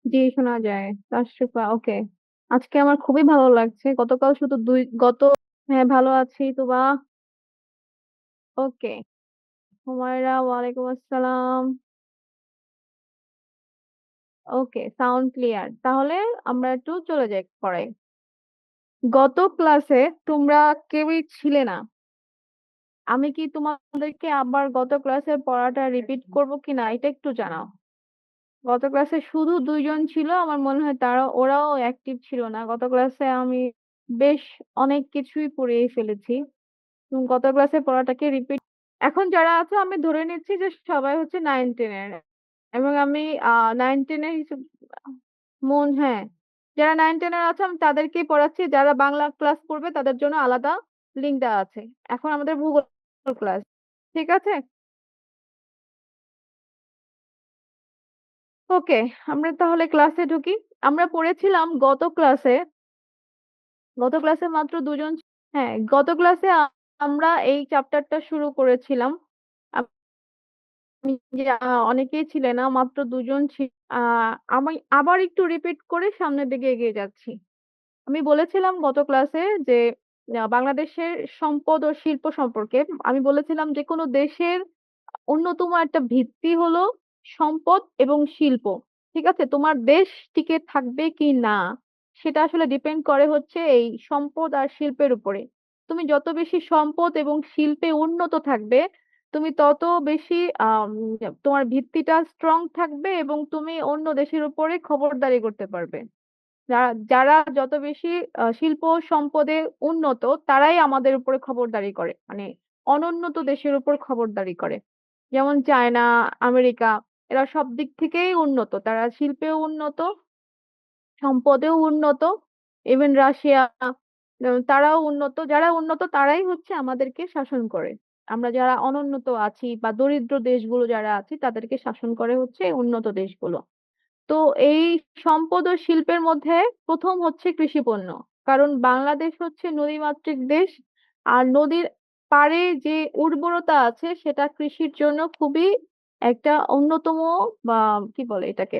জি, শোনা যায়। তাশরিফা, ওকে। আজকে আমার খুবই ভালো লাগছে। গতকাল শুধু হ্যাঁ, ভালো আছি তুবা। ওকে। হুমায়রা, ওয়ালাইকুম আসসালাম। ওকে, সাউন্ড ক্লিয়ার। তাহলে আমরা একটু চলে যাই পড়ায়। গত ক্লাসে তোমরা কেউই ছিলে না। আমি কি তোমাদেরকে আবার গত ক্লাসের পড়াটা রিপিট করব কিনা এটা একটু জানাও। গত ক্লাসে শুধু দুইজন ছিল, আমার মনে হয় ওরাও অ্যাক্টিভ ছিল না গত ক্লাসে। আমি বেশ অনেক কিছুই পড়িয়ে ফেলেছি। গত ক্লাসের পড়াটাকে রিপিট, এখন যারা আছে আমি ধরে নিচ্ছি যে সবাই হচ্ছে 9-10-এর, এবং আমি 9-10-এর হ্যাঁ, যারা 9-10-এর আছে আমি তাদেরকেই পড়াচ্ছি। যারা বাংলা ক্লাস করবে তাদের জন্য আলাদা লিঙ্ক দেওয়া আছে। এখন আমাদের ভূগোল ক্লাস, ঠিক আছে? ওকে, আমরা তাহলে ক্লাসে ঢুকি। আমরা পড়েছিলাম গত ক্লাসে মাত্র দুজন। হ্যাঁ, গত ক্লাসে আমরা এই চ্যাপ্টারটা শুরু করেছিলাম। আমি যে অনেকেই ছিলেন না, মাত্র দুজন ছিল। আমি আবার একটু রিপিট করে সামনের দিকে এগিয়ে যাচ্ছি। আমি বলেছিলাম গত ক্লাসে যে বাংলাদেশের সম্পদ ও শিল্প সম্পর্কে। আমি বলেছিলাম যে কোনো দেশের অন্যতম একটা ভিত্তি হলো সম্পদ এবং শিল্প। ঠিক আছে, তোমার দেশ টিকে থাকবে কি না সেটা আসলে ডিপেন্ড করে হচ্ছে এই সম্পদ আর শিল্পের উপরে। তুমি যত বেশি সম্পদ এবং শিল্পে উন্নত থাকবে, তুমি তত বেশি তোমার ভিত্তিটা স্ট্রং থাকবে এবং তুমি অন্য দেশের উপরে খবরদারি করতে পারবে। যারা যারা যত বেশি শিল্প ও সম্পদে উন্নত, তারাই আমাদের উপরে খবরদারি করে, মানে অনুন্নত দেশের উপর খবরদারি করে। যেমন চায়না, আমেরিকা, এরা সব দিক থেকেই উন্নত। তারা শিল্পেও উন্নত, সম্পদেও উন্নত। ইভেন রাশিয়া, তারাও উন্নত। যারা উন্নত তারাই হচ্ছে আমাদেরকে শাসন করে। আমরা যারা অনুন্নত আছি বা দরিদ্র দেশগুলো যারা আছি তাদেরকে শাসন করে হচ্ছে এই উন্নত দেশগুলো। তো এই সম্পদ ও শিল্পের মধ্যে প্রথম হচ্ছে কৃষি পণ্য। কারণ বাংলাদেশ হচ্ছে নদীমাতৃক দেশ, আর নদীর পাড়ে যে উর্বরতা আছে সেটা কৃষির জন্য খুবই একটা অন্যতম, বা কি বলে এটাকে,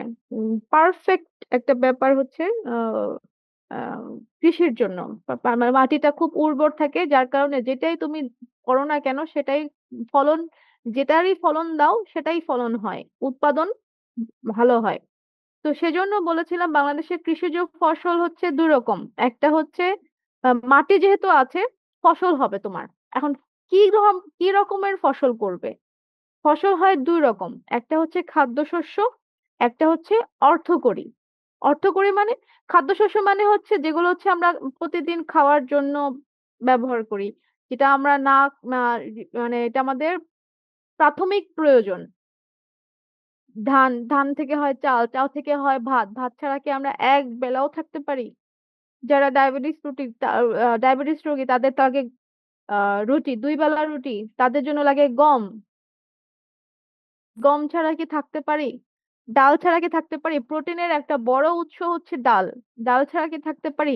পারফেক্ট একটা ব্যাপার হচ্ছে আহ আহ, কৃষির জন্য। মানে মাটিটা খুব উর্বর থাকে, যার কারণে যেটাই তুমি করো না কেন সেটাই ফলন, যেটারই ফলন দাও সেটাই ফলন হয়, উৎপাদন ভালো হয়। তো সেজন্য বলেছিলাম বাংলাদেশের কৃষিজ ফসল হচ্ছে দুই রকম। একটা হচ্ছে মাটি যেহেতু আছে, ফসল হবে তোমার। এখন কি রকমের ফসল করবে? ফসল হয় দুই রকম, একটা হচ্ছে খাদ্যশস্য, একটা হচ্ছে অর্থকরী। অর্থকরী মানে, খাদ্যশস্য মানে হচ্ছে যেগুলো হচ্ছে আমরা প্রতিদিন খাওয়ার জন্য ব্যবহার করি, যেটা আমরা না মানে এটা আমাদের প্রাথমিক প্রয়োজন। ধান থেকে হয় চাল, চাল থেকে হয় ভাত, ভাত ছাড়া কি আমরা এক বেলাও থাকতে পারি? যারা ডায়াবেটিস রোগী তাদের তো আগে রুটি, দুই বেলা রুটি। তাদের জন্য লাগে গম। গম ছাড়া কি থাকতে পারি? ডাল ছাড়া কি থাকতে পারি? প্রোটিনের একটা বড় উৎস হচ্ছে ডাল। ডাল ছাড়া কি থাকতে পারি?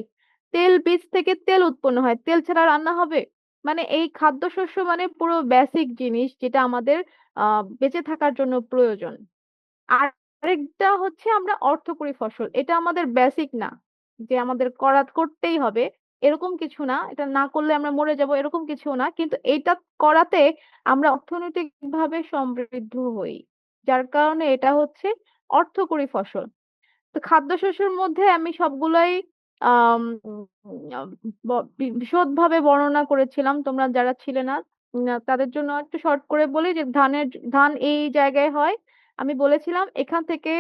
তেল, বীজ থেকে তেল উৎপন্ন হয়, তেল ছাড়া রান্না হবে? মানে এই খাদ্যশস্য মানে পুরো বেসিক জিনিস যেটা আমাদের বেঁচে থাকার জন্য প্রয়োজন। আর আরেকটা হচ্ছে আমরা অর্থকরী ফসল, এটা আমাদের বেসিক না যে আমাদের করতেই হবে, এরকম কিছু না। এটা না করলে আমরা মরে যাব এরকম কিছু না, কিন্তু এটা করাতে আমরা অর্থনৈতিক ভাবে সমৃদ্ধ হই, যার কারণে এটা হচ্ছে অর্থকরী ফসল। তো খাদ্যশস্যের মধ্যে আমি সবগুলাই আহ বিশদভাবে বর্ণনা করেছিলাম। তোমরা যারা ছিলে না, তাদের জন্য একটু শর্ট করে বলি যে ধান এই জায়গায় হয়। আমি বলেছিলাম এখান থেকে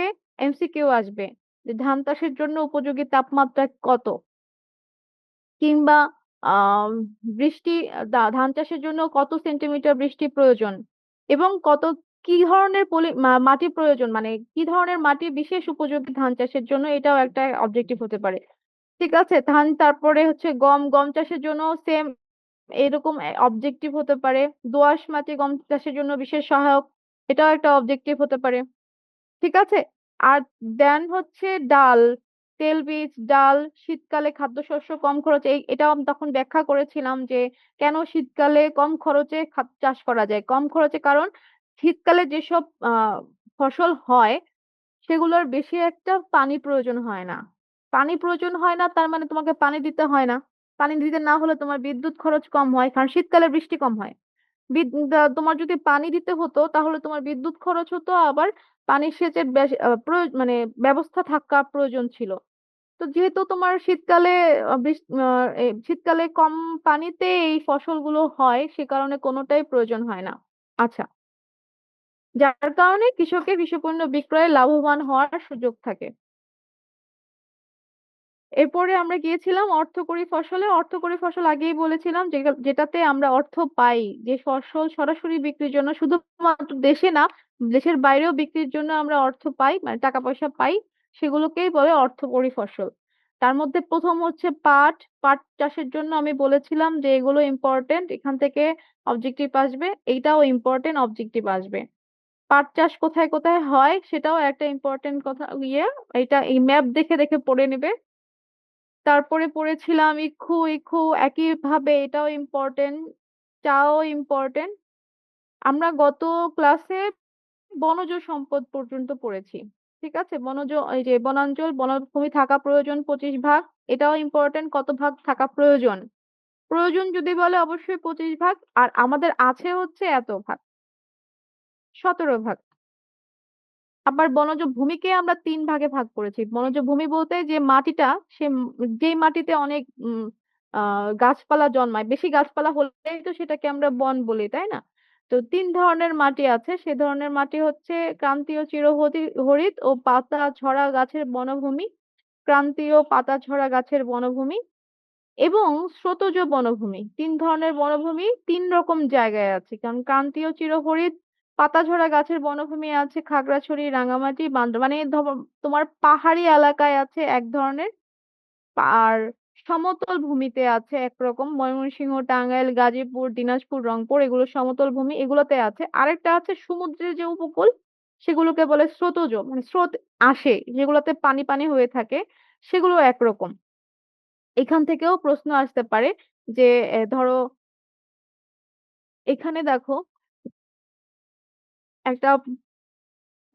এমসিকিউ আসবে যে ধান চাষের জন্য উপযোগী তাপমাত্রা কত, কিংবা আহ বৃষ্টি, ধান চাষের জন্য কত সেন্টিমিটার বৃষ্টি প্রয়োজন, এবং কি ধরনের মাটি প্রয়োজন, মানে কি ধরনের মাটি বিশেষ উপযোগী ধান চাষের জন্য, এটাও একটা অবজেক্টিভ হতে পারে। ঠিক আছে, তারপরে হচ্ছে গম, গম চাষের জন্য সেম এরকম অবজেক্টিভ হতে পারে। দোআঁশ মাটি গম চাষের জন্য বিশেষ সহায়ক, এটাও একটা অবজেক্টিভ হতে পারে। ঠিক আছে। আর দেন হচ্ছে ডাল, তেল বীজ ডাল, শীতকালে খাদ্যশস্য কম খরচে, এটাও আমি তখন ব্যাখ্যা করেছিলাম যে কেন শীতকালে কম খরচে চাষ করা যায়। কম খরচে কারণ শীতকালে যেসব ফসল হয় সেগুলোর বেশি একটা পানি প্রয়োজন হয় না। পানি প্রয়োজন হয় না তার মানে তোমাকে পানি দিতে হয় না। পানি দিতে না হলে তোমার বিদ্যুৎ খরচ কম হয়, কারণ শীতকালে বৃষ্টি কম হয়। তোমার যদি পানি দিতে হতো তাহলে তোমার বিদ্যুৎ খরচ হতো, আবার পানি সেচের মানে ব্যবস্থা থাকা প্রয়োজন ছিল। তো যেহেতু তোমার শীতকালে শীতকালে কম পানিতে এই ফসলগুলো হয়, সে কারণে কোনোটাই প্রয়োজন হয় না। আচ্ছা, যার কারণে কৃষকের কৃষিপণ্য বিক্রয়ে লাভবান হওয়ার সুযোগ থাকে। এরপরে আমরা গিয়েছিলাম অর্থকরী ফসলে। অর্থকরী ফসল আগেই বলেছিলাম, যেটাতে আমরা অর্থ পাই, যে ফসল সরাসরি বিক্রির জন্য, শুধুমাত্র দেশে না, দেশের বাইরেও বিক্রির জন্য আমরা অর্থ পাই, মানে টাকা পয়সা পাই, সেগুলোকেই বলে অর্থকরী ফসল। তার মধ্যে প্রথম হচ্ছে পাট। পাট চাষের জন্য আমি বলেছিলাম যে এগুলো ইম্পর্টেন্ট, এখান থেকে অবজেক্টিভ আসবে, এইটাও ইম্পর্টেন্ট অবজেক্টিভ আসবে। পাট চাষ কোথায় কোথায় হয় সেটাও একটা ইম্পর্টেন্ট কথা, এটা এই ম্যাপ দেখে দেখে পড়ে নেবে। তারপরে পড়েছিলাম ইক্ষু। ইক্ষু একই ভাবে এটাও ইম্পর্টেন্ট, চাও ইম্পর্টেন্ট। আমরা গত ক্লাসে বনজ সম্পদ পর্যন্ত পড়েছি। ঠিক আছে, এই যে বনাঞ্চল, বনভূমি থাকা প্রয়োজন 25 ভাগ, এটাও ইম্পর্টেন্ট, কত ভাগ থাকা প্রয়োজন। প্রয়োজন যদি বলে অবশ্যই 25 ভাগ, আর আমাদের আছে হচ্ছে এত ভাগ, 17 ভাগ। আবার বনজ ভূমিকে আমরা 3 ভাগে ভাগ করেছি। বনজ ভূমি বলতে যে মাটিটা, যেই মাটিতে অনেক গাছপালা জন্মায়, বেশি গাছপালা হলেই তো সেটাকে আমরা বন বলি, তাই না? তো 3 ধরনের মাটি আছে। সে ধরনের মাটি হচ্ছে ক্রান্তীয় হরিত ও পাতা ঝরা গাছের বনভূমি, ক্রান্তীয় পাতা ঝরা গাছের বনভূমি এবং স্রোতজ বনভূমি। 3 ধরনের বনভূমি 3 রকম জায়গায় আছে, কারণ ক্রান্তীয় চিরহরিৎ পাতাঝরা গাছের বনভূমি আছে খাগড়াছড়ি, রাঙামাটি, মানে তোমার পাহাড়ি এলাকায় আছে এক ধরনের, আর সমতল ভূমিতে আছে একরকম, ময়মনসিংহ, টাঙ্গাইল, গাজীপুর, দিনাজপুর, রংপুর, এগুলো সমতল ভূমি, এগুলোতে আছে। আরেকটা আছে সমুদ্রের যে উপকূল, সেগুলোকে বলে স্রোতজ, মানে স্রোত আসে, যেগুলোতে পানি পানি হয়ে থাকে, সেগুলো একরকম। এখান থেকেও প্রশ্ন আসতে পারে যে ধরো এখানে দেখো একটা,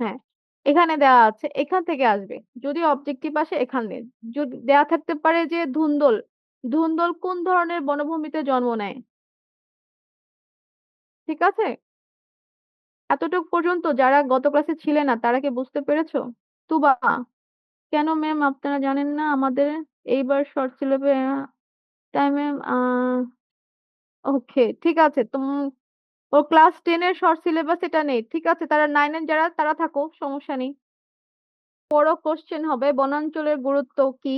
হ্যাঁ, এখানে দেওয়া আছে, এখান থেকে আসবে যদি অবজেক্টিভ আসে এখানে। যদি দেয়া থাকতে পারে যে ধুন্দল, ধুন্দল কোন ধরনের বনভূমিতে জন্ম নেয়? ঠিক আছে, এতটুকু পর্যন্ত যারা গত ক্লাসে ছিলে না তারা কি বুঝতে পেরেছো? তুবা, কেন ম্যাম আপনারা জানেন না আমাদের এইবার শর্ট সিলেবে, তাই ম্যাম ওকে ঠিক আছে। ও ক্লাস 10-এর শর্ট সিলেবাস এটা নেই, ঠিক আছে, তারা 9-এর যারা তারা থাকো, সমস্যা নেই। বড় কোশ্চেন হবে বনাঞ্চলের গুরুত্ব কি,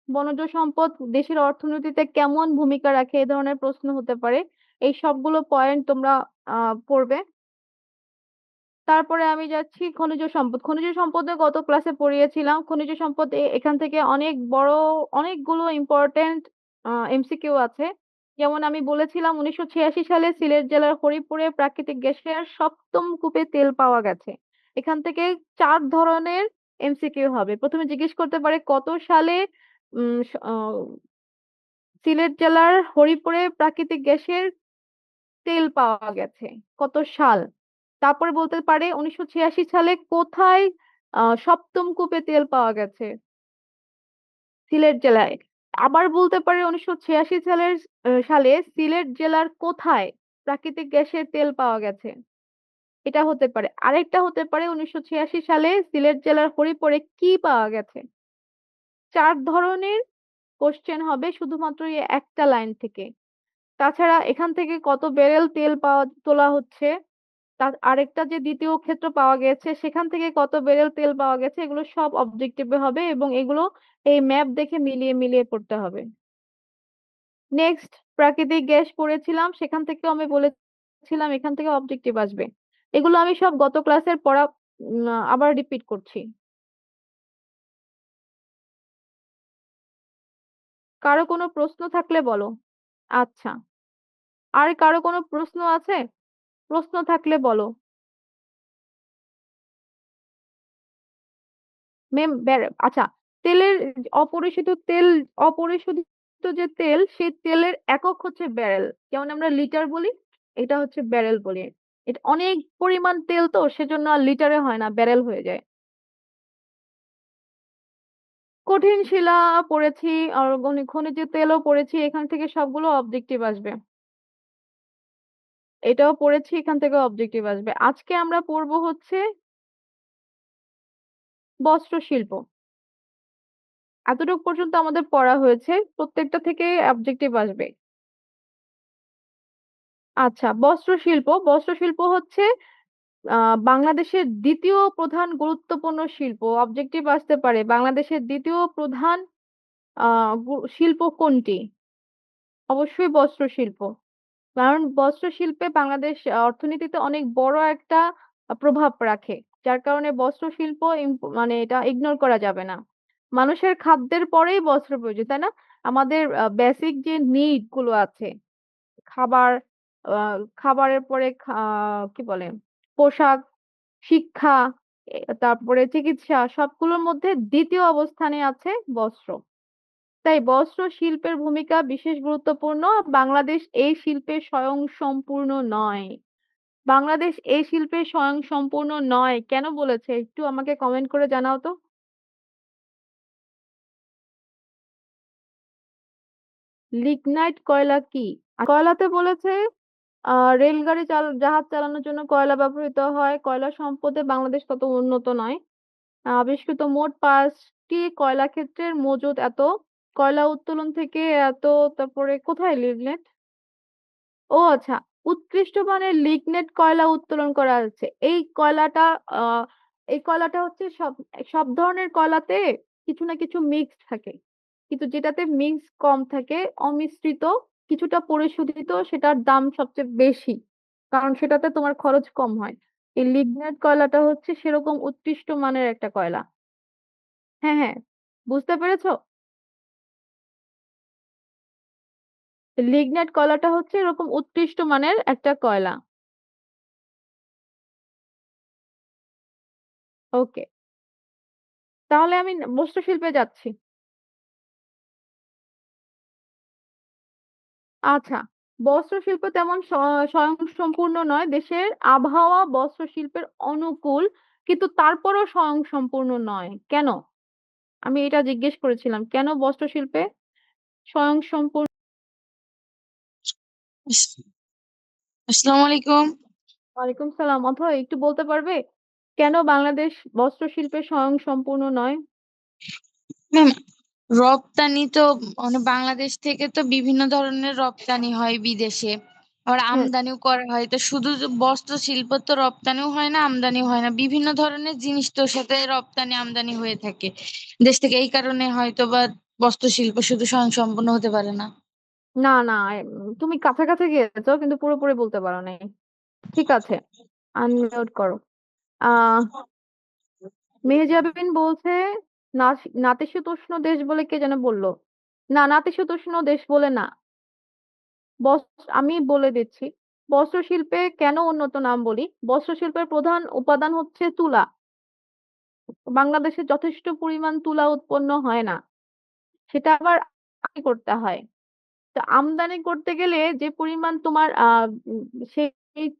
বনজ সম্পদ দেশের অর্থনীতিতে কেমন ভূমিকা রাখে, এই ধরনের প্রশ্ন হতে পারে। এই সবগুলো পয়েন্ট তোমরা পড়বে। তারপরে আমি যাচ্ছি খনিজ সম্পদ। খনিজ সম্পদে গত ক্লাসে পড়িয়েছিলাম। খনিজ সম্পদ এখান থেকে অনেক বড়, অনেকগুলো ইম্পর্টেন্ট এমসিকিউ আছে। যেমন আমি বলেছিলাম 1986 সালে সিলেট জেলার হরিপুরে প্রাকৃতিক গ্যাসের সপ্তম কূপে তেল পাওয়া গেছে। এখান থেকে 4 ধরনের এমসিকিউ হবে। প্রথমে জিজ্ঞেস করতে পারে কত সালে উম স- আহ, সিলেট জেলার হরিপুরে প্রাকৃতিক গ্যাসের তেল পাওয়া গেছে, কত সাল। তারপরে বলতে পারে 1986 সালে কোথায় সপ্তম কূপে তেল পাওয়া গেছে, সিলেট জেলায়। আবার বলতে পারে 1986 সালে সিলেট জেলার কোথায় প্রাকৃতিক গ্যাসের তেল পাওয়া গেছে, এটা হতে পারে। আরেকটা হতে পারে 1986 সালে সিলেট জেলার হরিপুরে কি পাওয়া গেছে। 4 ধরনের কোশ্চেন হবে শুধুমাত্র এই একটা লাইন থেকে। তাছাড়া এখান থেকে কত ব্যারেল তেল তোলা হচ্ছে, তার আরেকটা যে দ্বিতীয় ক্ষেত্র পাওয়া গেছে সেখান থেকে কত ব্যারেল তেল পাওয়া গেছে, এগুলো সব অবজেক্টিভে হবে এবং এগুলো এই ম্যাপ দেখে মিলিয়ে মিলিয়ে পড়তে হবে। নেক্সট প্রাকৃতিক গ্যাস পড়েছিলাম, সেখান থেকেও আমি বলেছিলাম এখান থেকে অবজেক্টিভ আসবে। এগুলো আমি সব গত ক্লাসের পড়া আবার রিপিট করছি। কারো কোনো প্রশ্ন থাকলে বলো। আচ্ছা, আর কারো কোনো প্রশ্ন আছে? প্রশ্ন থাকলে বলো। আচ্ছা, তেলের অপরিশোধিত তেল, অপরিশোধিত যে তেল, সেই তেলের একক হচ্ছে ব্যারেল। যেমন আমরা লিটার বলি, এটা হচ্ছে ব্যারেল বলি। এটা অনেক পরিমাণ তেল তো সেজন্য আর লিটারে হয় না, ব্যারেল হয়ে যায়। কঠিন শিলা পড়েছি, আর খনিজ তেলও পড়েছি, এখান থেকে সবগুলো অবজেক্টিভ আসবে। এটাও পড়েছি, এখান থেকে অবজেক্টিভ আসবে। আজকে আমরা পড়বো হচ্ছে বস্ত্র শিল্প। এতটুকু পর্যন্ত আমাদের পড়া হয়েছে, প্রত্যেকটা থেকে অবজেক্টিভ আসবে। আচ্ছা, বস্ত্র শিল্প হচ্ছে বাংলাদেশের দ্বিতীয় প্রধান গুরুত্বপূর্ণ শিল্প। অবজেক্টিভ আসতে পারে বাংলাদেশের দ্বিতীয় প্রধান শিল্প কোনটি? অবশ্যই বস্ত্র শিল্প। কারণ বস্ত্র শিল্পে বাংলাদেশ অর্থনীতিতে অনেক বড় একটা প্রভাব রাখে, যার কারণে বস্ত্র শিল্প মানে এটা ইগনোর করা যাবে না। মানুষের খাদ্যের পরেই বস্ত্র প্রয়োজন, তাই না? আমাদের বেসিক যে নিড গুলো আছে, খাবার, খাবারের পরে কি বলে, পোশাক, শিক্ষা, তারপরে চিকিৎসা, সবগুলোর মধ্যে দ্বিতীয় অবস্থানে আছে বস্ত্র। তাই বস্ত্র শিল্পের ভূমিকা বিশেষ গুরুত্বপূর্ণ। বাংলাদেশ এই শিল্পে স্বয়ংসম্পূর্ণ নয়। বাংলাদেশ এই শিল্পে স্বয়ংসম্পূর্ণ নয় কেন বলেছে, একটু আমাকে কমেন্ট করে জানাও তো। লিগনাইট কয়লা কি? কয়লাতে বলেছে রেলগাড়ি জাহাজ চালানোর জন্য কয়লা ব্যবহৃত হয়। কয়লা সম্পদে বাংলাদেশ তত উন্নত নয়। আবিষ্কৃত মোট 5টি কয়লা ক্ষেত্রের মজুদ এত। কয়লা উত্তোলন থেকে এত। তারপরে কোথায় লিগনেট? ও আচ্ছা, উৎকৃষ্ট মানের লিগনেট কয়লা উত্তোলন করা হচ্ছে। আহ এই কয়লাটা হচ্ছে সব সব ধরনের কয়লাতে কিছু না কিছু মিক্স থাকে, কিন্তু যেটাতে মিক্স কম থাকে, অমিশ্রিত, কিছুটা পরিশোধিত, সেটার দাম সবচেয়ে বেশি, কারণ সেটাতে তোমার খরচ কম হয়। এই লিগনেট কয়লাটা হচ্ছে সেরকম উৎকৃষ্ট মানের একটা কয়লা। হ্যাঁ, হ্যাঁ, বুঝতে পেরেছো? লিগনেট কয়লাটা হচ্ছে এরকম উৎকৃষ্ট মানের একটা কয়লা। ওকে, তাহলে আমি বস্ত্র শিল্পে যাচ্ছি। আচ্ছা, বস্ত্র শিল্প তেমন স্বয়ংসম্পূর্ণ নয়। দেশের আবহাওয়া বস্ত্র শিল্পের অনুকূল, কিন্তু তারপরও স্বয়ংসম্পূর্ণ নয়। কেন? আমি এটা জিজ্ঞেস করেছিলাম, কেন বস্ত্র শিল্পে স্বয়ংসম্পূর্ণ? আসসালামু আলাইকুম। ওয়ালাইকুম সালাম। অথবা একটু বলতে পারবে কেন বাংলাদেশ বস্ত্র শিল্পে স্বয়ংসম্পূর্ণ নয়? ম্যাম, রপ্তানি তো মানে বাংলাদেশ থেকে তো বিভিন্ন ধরনের রপ্তানি হয় বিদেশে, আবার হুম। আমদানিও করা হয়। তো শুধু যে বস্ত্র শিল্প তো রপ্তানিও হয় না, আমদানিও হয় না, বিভিন্ন ধরনের জিনিস তোর সাথে রপ্তানি আমদানি হয়ে থাকে দেশ থেকে। এই কারণে হয়তো বা বস্ত্র শিল্প শুধু স্বয়ংসম্পূর্ণ হতে পারে না। না, না, তুমি কাছাকাছি গিয়েছো, কিন্তু পুরোপুরি বলতে পারো নাই। ঠিক আছে, আনমিউট করো। আহ মেহজাবিন বলছে নাতিশীতোষ্ণ দেশ বলে কে যেন বললো। না, নাতিশীতোষ্ণ দেশ বলে না। আমি বলে দিচ্ছি, বস্ত্র শিল্পে কেন উন্নত নাম বলি। বস্ত্র শিল্পের প্রধান উপাদান হচ্ছে তুলা। বাংলাদেশে যথেষ্ট পরিমাণ তুলা উৎপন্ন হয় না, সেটা আবার আমদানি করতে হয়। তো আমদানি করতে গেলে যে পরিমাণ তোমার সেই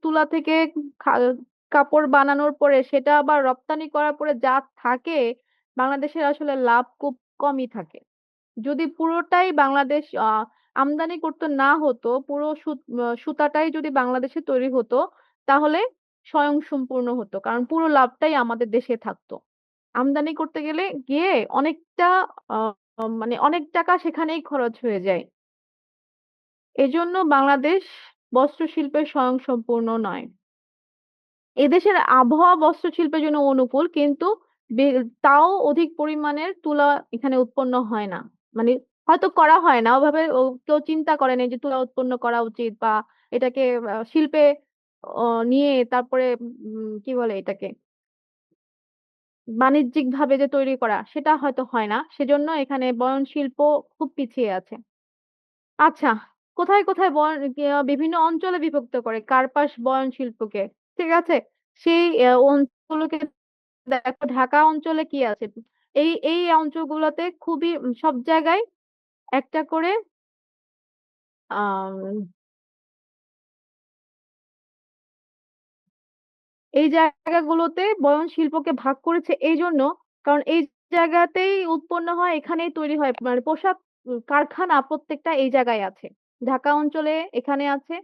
তুলা থেকে খা- কাপড় বানানোর পরে সেটা আবার রপ্তানি করার পরে যা থাকে, বাংলাদেশের আসলে লাভ খুব কমই থাকে। যদি পুরোটাই বাংলাদেশ আমদানি করতে না হতো, পুরো সুতাটাই যদি বাংলাদেশে তৈরি হতো, তাহলে স্বয়ংসম্পূর্ণ হতো, কারণ পুরো লাভটাই আমাদের দেশে থাকতো। আমদানি করতে গেলে গিয়ে অনেকটা আহ, মানে অনেক টাকা সেখানেই খরচ হয়ে যায়। এজন্য বাংলাদেশ বস্ত্র শিল্পে স্বয়ংসম্পূর্ণ নয়। এদেশের আবহাওয়া বস্ত্র শিল্পের জন্য অনুকূল, কিন্তু তাও অধিক পরিমাণের তুলা এখানে উৎপন্ন হয় না। মানে হয়তো করা হয় না ওভাবে, কেউ চিন্তা করে না যে তুলা উৎপন্ন করা উচিত, বা এটাকে শিল্পে নিয়ে তারপরে কি বলে এটাকে, বাণিজ্যিক ভাবে যে তৈরি করা, সেটা হয়তো হয় না, সেজন্য এখানে বয়ন শিল্প খুব পিছিয়ে আছে। আচ্ছা, কোথায় কোথায় বিভিন্ন অঞ্চলে বিভক্ত করে কার্পাস বয়ন শিল্পকে। ঠিক আছে, সেই অঞ্চলকে দেখো, ঢাকা অঞ্চলে কি আছে, এই এই অঞ্চলগুলোতে খুবই সব জায়গায় একটা করে আহ এই জায়গাগুলোতে বয়ন শিল্পকে ভাগ করেছে এই জন্য, কারণ এই জায়গাতেই উৎপন্ন হয়, এখানেই তৈরি হয়, মানে পোশাক কারখানা প্রত্যেকটা এই জায়গায় আছে। ঢাকা অঞ্চলে এখানে আছে,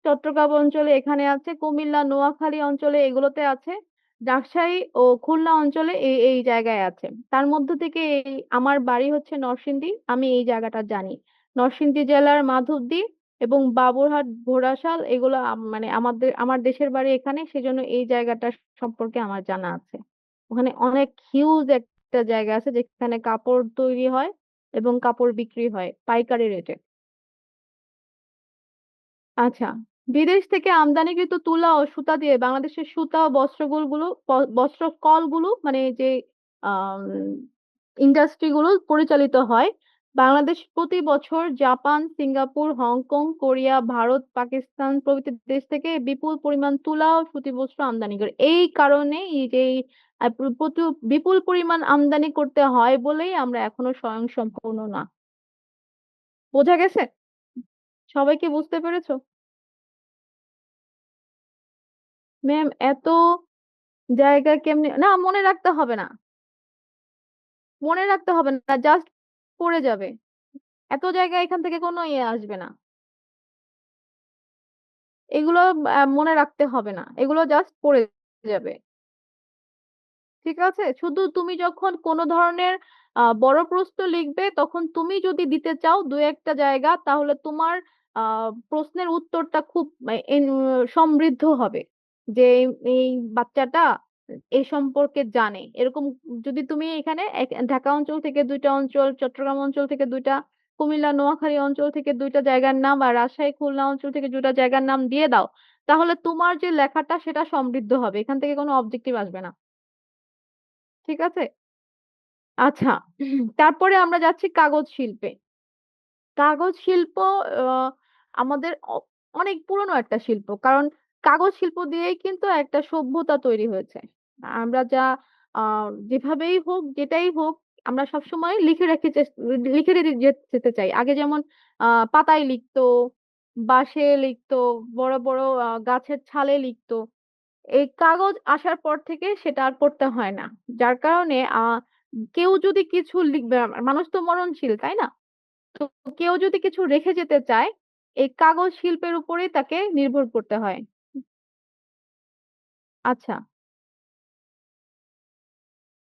চট্টগ্রাম অঞ্চলে এখানে আছে, কুমিল্লা নোয়াখালী অঞ্চলে এগুলোতে আছে, রাজশাহী ও খুলনা অঞ্চলে এই এই জায়গায় আছে। তার মধ্য থেকে এই আমার বাড়ি হচ্ছে নরসিংদী, আমি এই জায়গাটা জানি। নরসিংদী জেলার মাধবদী এবং বাবুরহাট ঘোড়াশাল এগুলো মানে আমার দেশের বাড়ি এখানে, সেজন্য এই জায়গাটা সম্পর্কে আমার জানা আছে। ওখানে অনেক হিউজ একটা জায়গা আছে যেখানে কাপড় তৈরি হয় এবং কাপড় বিক্রি হয় পাইকারি রেটে। আচ্ছা, বিদেশ থেকে আমদানিকৃত তুলা ও সুতা দিয়ে বাংলাদেশের সুতা ও বস্ত্র কলগুলো, মানে যে ইন্ডাস্ট্রি গুলো পরিচালিত হয়। বাংলাদেশ প্রতি বছর Japan, Singapore, Hong Kong, Korea, Bharat, Pakistan প্রভৃতি দেশ থেকে বিপুল পরিমাণ তুলা ও সুতি বস্ত্র আমদানি করে। এই কারণে এই যে বিপুল পরিমাণ আমদানি করতে হয় বলেই আমরা এখনো স্বয়ংসম্পূর্ণ না। বোঝা গেছে? সবাই কি বুঝতে পেরেছো? ম্যাম, এত জায়গা কেমনে না, মনে রাখতে হবে না, মনে রাখতে হবে না, জাস্ট পড়ে যাবে। এত জায়গা এখান থেকে কোনো ইয়ে আসবে না। এগুলো মনে রাখতে হবে না, এগুলো জাস্ট পড়ে যাবে। ঠিক আছে, শুধু তুমি যখন কোনো ধরনের বড় প্রশ্ন লিখবে, তখন তুমি যদি দিতে চাও দু একটা জায়গা, তাহলে তোমার প্রশ্নের উত্তরটা খুব সমৃদ্ধ হবে, যে এই বাচ্চাটা এই সম্পর্কে জানে এরকম। যদি তুমি এখানে ঢাকা অঞ্চল থেকে দুইটা অঞ্চল, চট্টগ্রাম অঞ্চল থেকে দুইটা, কুমিল্লা নোয়াখালী অঞ্চল থেকে দুইটা জায়গার নাম, আর রাজশাহী খুলনা অঞ্চল থেকে দুইটা জায়গার নাম দিয়ে দাও, তাহলে তোমার যে লেখাটা সেটা সমৃদ্ধ হবে, এখান থেকে কোনো অবজেক্টিভ আসবে না। ঠিক আছে। আচ্ছা, তারপরে আমরা যাচ্ছি কাগজ শিল্পে। কাগজ শিল্প আহ, আমাদের অনেক পুরনো একটা শিল্প, কারণ কাগজ শিল্প দিয়েই কিন্তু একটা সভ্যতা তৈরি হয়েছে। আমরা যা যেভাবেই হোক যেটাই হোক, আমরা সবসময় লিখে রেখে যেতে চাই। আগে যেমন পাতায় লিখতো, বাঁশে লিখতো, বড় বড় গাছের ছালে লিখতো। এই কাগজ আসার পর থেকে সেটা আর করতে হয় না। যার কারণে কেউ যদি কিছু লিখবে, মানুষ তো মরণশীল, তাই না? তো কেউ যদি কিছু রেখে যেতে চায়, এই কাগজ শিল্পের উপরেই তাকে নির্ভর করতে হয়। আচ্ছা,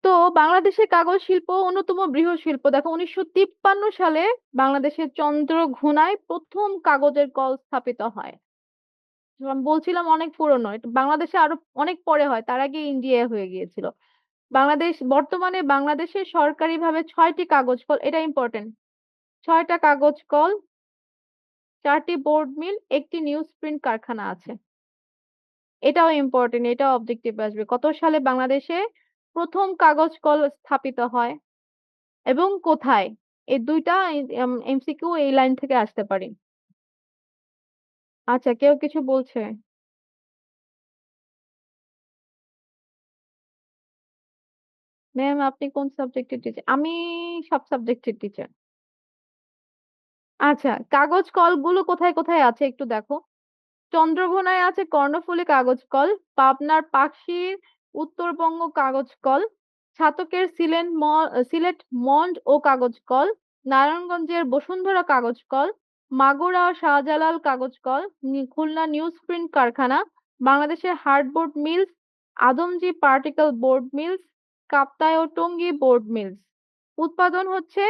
তো বাংলাদেশের কাগজ শিল্প অন্যতম বৃহৎ শিল্প। দেখো, 1953 সালে বাংলাদেশের চন্দ্রঘোনায় প্রথম কাগজের কল স্থাপিত হয়। তো আমি বলছিলাম অনেক পুরনো, এটা বাংলাদেশে আরো অনেক পরে হয়, তার আগে ইন্ডিয়া হয়ে গিয়েছিল। বর্তমানে বাংলাদেশে সরকারিভাবে 6টি কাগজ কল, এটা ইম্পর্টেন্ট, 6টা কাগজ কল, 4টি বোর্ড মিল, একটি নিউজ প্রিন্ট কারখানা আছে। এটাও ইম্পর্টেন্ট, এটাও অবজেক্টিভ আসবে। কত সালে বাংলাদেশে প্রথম কাগজ কল স্থাপিত হয় এবং কোথায়? এই দুইটা এমসিকিউ এই লাইন থেকে আসতে পারে। আচ্ছা, কেউ কিছু বলছে? ম্যাম, আপনি কোন সাবজেক্টের টিচার? আমি সব সাবজেক্টের টিচার। আচ্ছা, কাগজ কলগুলো কোথায় কোথায় আছে একটু দেখো। চন্দ্রঘোনায় আছে কর্ণফুলী কাগজ কল, পাবনার পাকশির উত্তরবঙ্গ কাগজ কল, ছাতকের সিলেট মন্ড ও কাগজ কল, নারায়ণগঞ্জের বসুন্ধরা কাগজ কল, মাগুরা ও শাহজালাল কাগজ কল, খুলনা নিউজ প্রিন্ট কারখানা, বাংলাদেশের hardboard mills, Adamjee particle board mills, Kaptai ও টঙ্গী বোর্ড মিলস। উৎপাদন হচ্ছে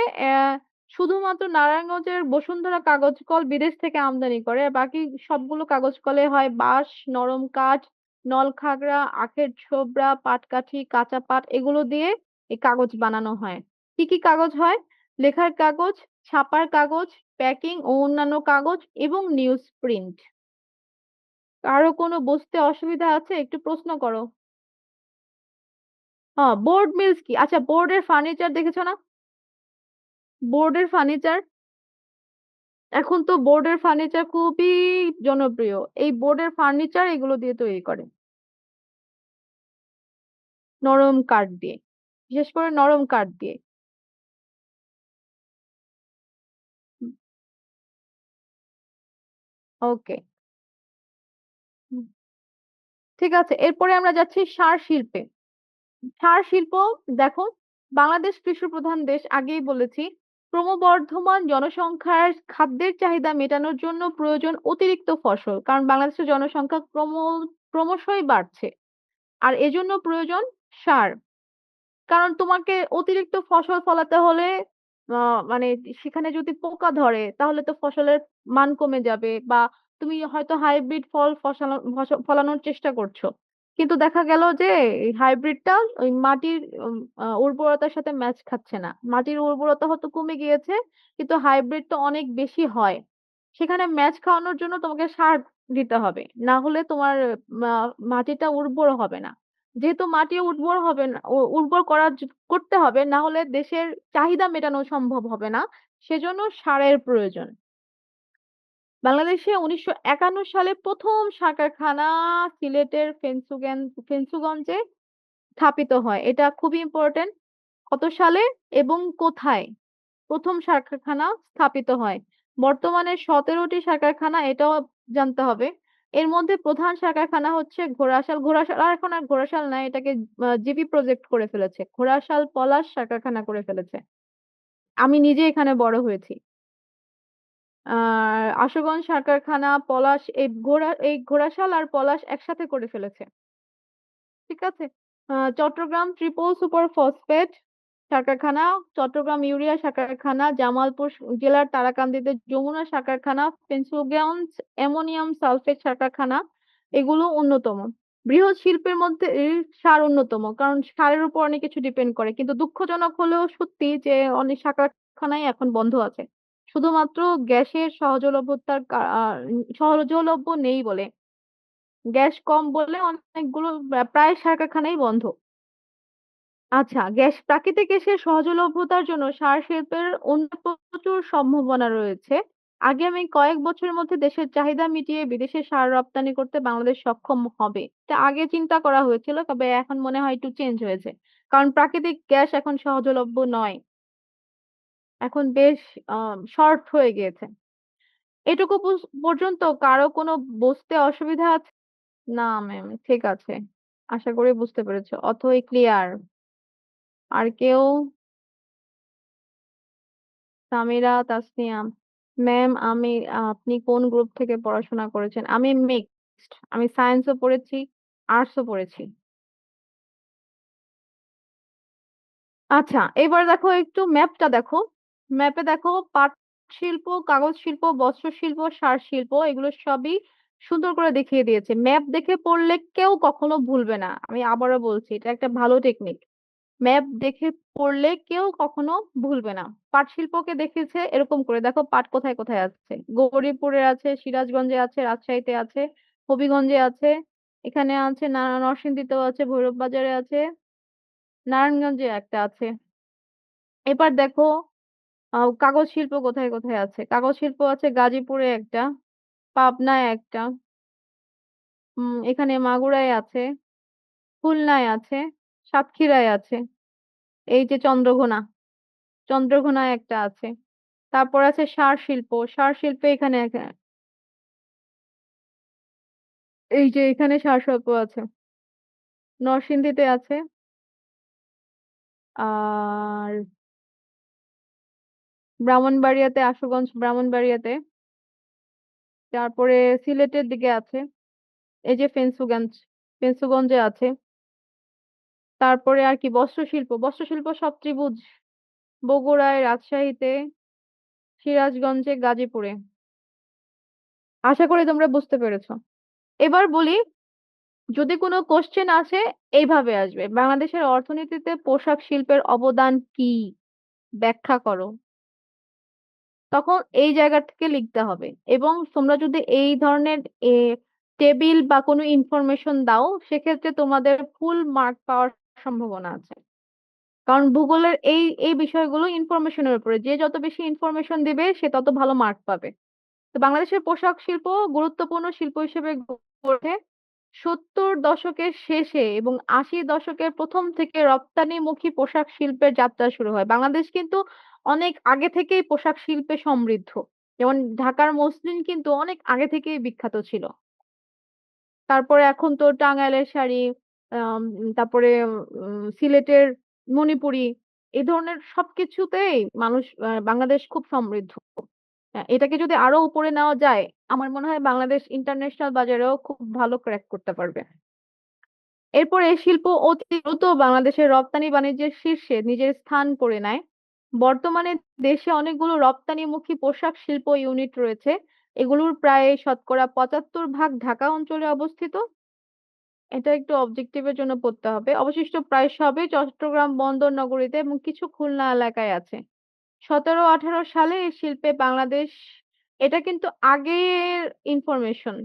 শুধুমাত্র নারায়ণগঞ্জের বসুন্ধরা কাগজ কল বিদেশ থেকে আমদানি করে, বাকি সবগুলো কাগজ কলে হয় বাঁশ, নরম কাঠ, নলখাগড়া, আখের ছোবড়া, পাটকাঠি, কাঁচা পাট এগুলো দিয়ে এই কাগজ বানানো হয়। কি কি কাগজ হয়? লেখার কাগজ, ছাপার কাগজ, প্যাকিং ও অন্যান্য কাগজ এবং নিউজ প্রিন্ট। কারো কোনো বুঝতে অসুবিধা আছে? একটু প্রশ্ন করো। হ্যাঁ, বোর্ড মিলস কি? আচ্ছা, বোর্ডের ফার্নিচার দেখেছো না? বোর্ডের ফার্নিচার, এখন তো বোর্ডের ফার্নিচার খুবই জনপ্রিয়। এই বোর্ডের ফার্নিচার এগুলো দিয়ে তৈরি করে, নরম কাঠ দিয়ে, বিশেষ করে নরম কাঠ দিয়ে। ওকে, ঠিক আছে, এরপরে আমরা যাচ্ছি সার শিল্পে। সার শিল্প দেখো, বাংলাদেশ কৃষি প্রধান দেশ, আগেই বলেছি। ক্রমবর্ধমান জনসংখ্যার খাদ্যের চাহিদা মেটানোর জন্য প্রয়োজন অতিরিক্ত ফসল, কারণ বাংলাদেশের জনসংখ্যা ক্রমশই বাড়ছে। আর এজন্য প্রয়োজন সার। কারণ তোমাকে অতিরিক্ত ফসল ফলাতে হলে মানে সেখানে যদি পোকা ধরে তাহলে তো ফসলের মান কমে যাবে, বা তুমি হয়তো হাইব্রিড ফলানোর চেষ্টা করছো, কিন্তু দেখা গেল যে হাইব্রিডটা ওই মাটির উর্বরতার সাথে ম্যাচ খাচ্ছে না, মাটির উর্বরতা হয়তো কমে গিয়েছে, কিন্তু হাইব্রিড তো অনেক বেশি হয়। সেখানে ম্যাচ খাওয়ানোর জন্য তোমাকে সার দিতে হবে, না হলে তোমার মাটিটা উর্বর হবে না। যেহেতু মাটি উর্বর হবে না, উর্বর করতে হবে, না হলে দেশের চাহিদা মেটানো সম্ভব হবে না। সেজন্য সারের প্রয়োজন। বাংলাদেশে 1951 সালে প্রথম সার কারখানা সিলেটের ফেঞ্চুগঞ্জে স্থাপিত হয়। এটা খুবই ইম্পর্টেন্ট। কত সালে এবং কোথায় প্রথম সার কারখানা স্থাপিত হয়? বর্তমানে 17টি সার কারখানা, এটাও জানতে হবে। এর মধ্যে প্রধান সার কারখানা হচ্ছে ঘোড়াশাল। ঘোড়াশাল আর এখন আর ঘোড়াশাল নাই, এটাকে জিপি প্রজেক্ট করে ফেলেছে। ঘোড়াশাল পলাশ সার কারখানা করে ফেলেছে। আমি নিজে এখানে বড় হয়েছি। আশুগঞ্জ সার কারখানা, পলাশ, এই ঘোড়াশাল আর পলাশ একসাথে করে ফেলেছে। ঠিক আছে। চট্টগ্রাম ট্রিপল সুপার ফসফেট সার কারখানা, চট্টগ্রাম ইউরিয়া সার কারখানা, জামালপুর জেলার তারাকান্দিতে যমুনা সার কারখানা, ফেঞ্চুগঞ্জ অ্যামোনিয়াম সালফেট সার কারখানা, এগুলো অন্যতম। বৃহৎ শিল্পের মধ্যে এই সার অন্যতম, কারণ সারের উপর অনেক কিছু ডিপেন্ড করে। কিন্তু দুঃখজনক হলেও সত্যি যে অনেক সার কারখানাই এখন বন্ধ আছে, শুধুমাত্র গ্যাসের সহজলভ্য নেই বলে। গ্যাস কম বলে অনেকগুলো প্রায় সার কারখানাই বন্ধ। আচ্ছা, প্রাকৃতিক গ্যাসের সহজলভ্যতার জন্য সার শিল্পের অন্য প্রচুর সম্ভাবনা রয়েছে। আগামী কয়েক বছরের মধ্যে দেশের চাহিদা মিটিয়ে বিদেশে সার রপ্তানি করতে বাংলাদেশ সক্ষম হবে। এটা আগে চিন্তা করা হয়েছিল, তবে এখন মনে হয় একটু চেঞ্জ হয়েছে। কারণ প্রাকৃতিক গ্যাস এখন সহজলভ্য নয়, এখন বেশ শর্ট হয়ে গিয়েছে। এটুকু পর্যন্ত কারো কোনো বুঝতে অসুবিধা আছে? না ম্যাম, ঠিক আছে। আশা করি বুঝতে পেরেছো। অথই ক্লিয়ার। আর কেউ? সামিরা তাসনিয়া ম্যাম, আপনি কোন গ্রুপ থেকে পড়াশোনা করেছেন? আমি মিক্সড, আমি সায়েন্সও পড়েছি, আর্টসও পড়েছি। আচ্ছা, এবার দেখো একটু ম্যাপটা দেখো। ম্যাপে দেখো পাট শিল্প, কাগজ শিল্প, বস্ত্র শিল্প, সার শিল্প, এগুলো সবই সুন্দর করে দেখিয়ে দিয়েছে। ম্যাপ দেখে পড়লে কেউ কখনো ভুলবে না, আমি আবারও বলছি, এটা একটা ভালো টেকনিক। ম্যাপ দেখে পড়লে কেউ কখনো ভুলবে না। পাট শিল্পকে দেখেছে এরকম করে, দেখো পাট কোথায় কোথায় আছে। গৌরীপুরে আছে, সিরাজগঞ্জে আছে, রাজশাহীতে আছে, হবিগঞ্জে আছে, এখানে আছে, নরসিংদীতেও আছে, ভৈরব বাজারে আছে, নারায়ণগঞ্জে একটা আছে। এবার দেখো কাগজ শিল্প কোথায় কোথায় আছে। কাগজ শিল্প আছে গাজীপুরে একটা, পাবনায় একটা, এখানে মাগুরায় আছে, খুলনায় আছে, সাতক্ষীরায় আছে, এই যে চন্দ্রঘোনায় একটা আছে। তারপর আছে সার শিল্প। সার শিল্পে এখানে এই যে এখানে সার শিল্প আছে, নরসিংদীতে আছে, আর ব্রাহ্মণবাড়িয়াতে, আশুগঞ্জ ব্রাহ্মণবাড়িয়াতে, তারপরে সিলেটের দিকে আছে, এই যে ফেঞ্চুগঞ্জে আছে। তারপরে আর কি, বস্ত্র শিল্প সব ত্রিভুজ, বগুড়ায়, রাজশাহীতে, সিরাজগঞ্জে, গাজীপুরে। আশা করি তোমরা বুঝতে পেরেছো। এবার বলি, যদি কোনো কোশ্চেন আসে এইভাবে আসবে: বাংলাদেশের অর্থনীতিতে পোশাক শিল্পের অবদান কি, ব্যাখ্যা করো। তখন এই জায়গা থেকে লিখতে হবে। এবং তোমরা যদি এই ধরনের টেবিল বা কোনো ইনফরমেশন দাও, সেক্ষেত্রে তোমাদের ফুল মার্ক পাওয়ার সম্ভাবনা আছে। কারণ ভূগোলের এই এই বিষয়গুলো ইনফরমেশনের উপরে, যে যত বেশি ইনফরমেশন দিবে সে তত ভালো মার্ক পাবে। তো বাংলাদেশের পোশাক শিল্প গুরুত্বপূর্ণ শিল্প হিসেবে গড়ে ওঠে 70 দশকের শেষে এবং 80 দশকের প্রথম থেকে রপ্তানিমুখী পোশাক শিল্পের যাত্রা শুরু হয়। বাংলাদেশ কিন্তু অনেক আগে থেকেই পোশাক শিল্পে সমৃদ্ধ। যেমন ঢাকার মসলিন কিন্তু অনেক আগে থেকেই বিখ্যাত ছিল। তারপরে এখন তো টাঙ্গাইলের শাড়ি, তারপরে সিলেটের মণিপুরি, এই ধরনের সবকিছুতেই মানুষ বাংলাদেশ খুব সমৃদ্ধ। এটাকে যদি আরো উপরে নেওয়া যায়, আমার মনে হয় বাংলাদেশ ইন্টারন্যাশনাল বাজারেও খুব ভালো ক্র্যাক করতে পারবে। এরপর এই শিল্প অতি দ্রুত বাংলাদেশের রপ্তানি বাণিজ্যের শীর্ষে নিজের স্থান করে নেয়। বর্তমানে দেশে অনেকগুলো রপ্তানিমুখী পোশাক শিল্প ইউনিট রয়েছে। এগুলোর প্রায় শতকরা ৭৫ ভাগ ঢাকা অঞ্চলে অবস্থিত। এটা একটু অবজেক্টিভের জন্য পড়তে হবে। অবশিষ্ট প্রায় সবই চট্টগ্রাম বন্দর নগরীতে এবং কিছু খুলনা এলাকায় আছে। ১৭-১৮ সালে এই শিল্পে বাংলাদেশ, এটা কিন্তু আগের ইনফরমেশন,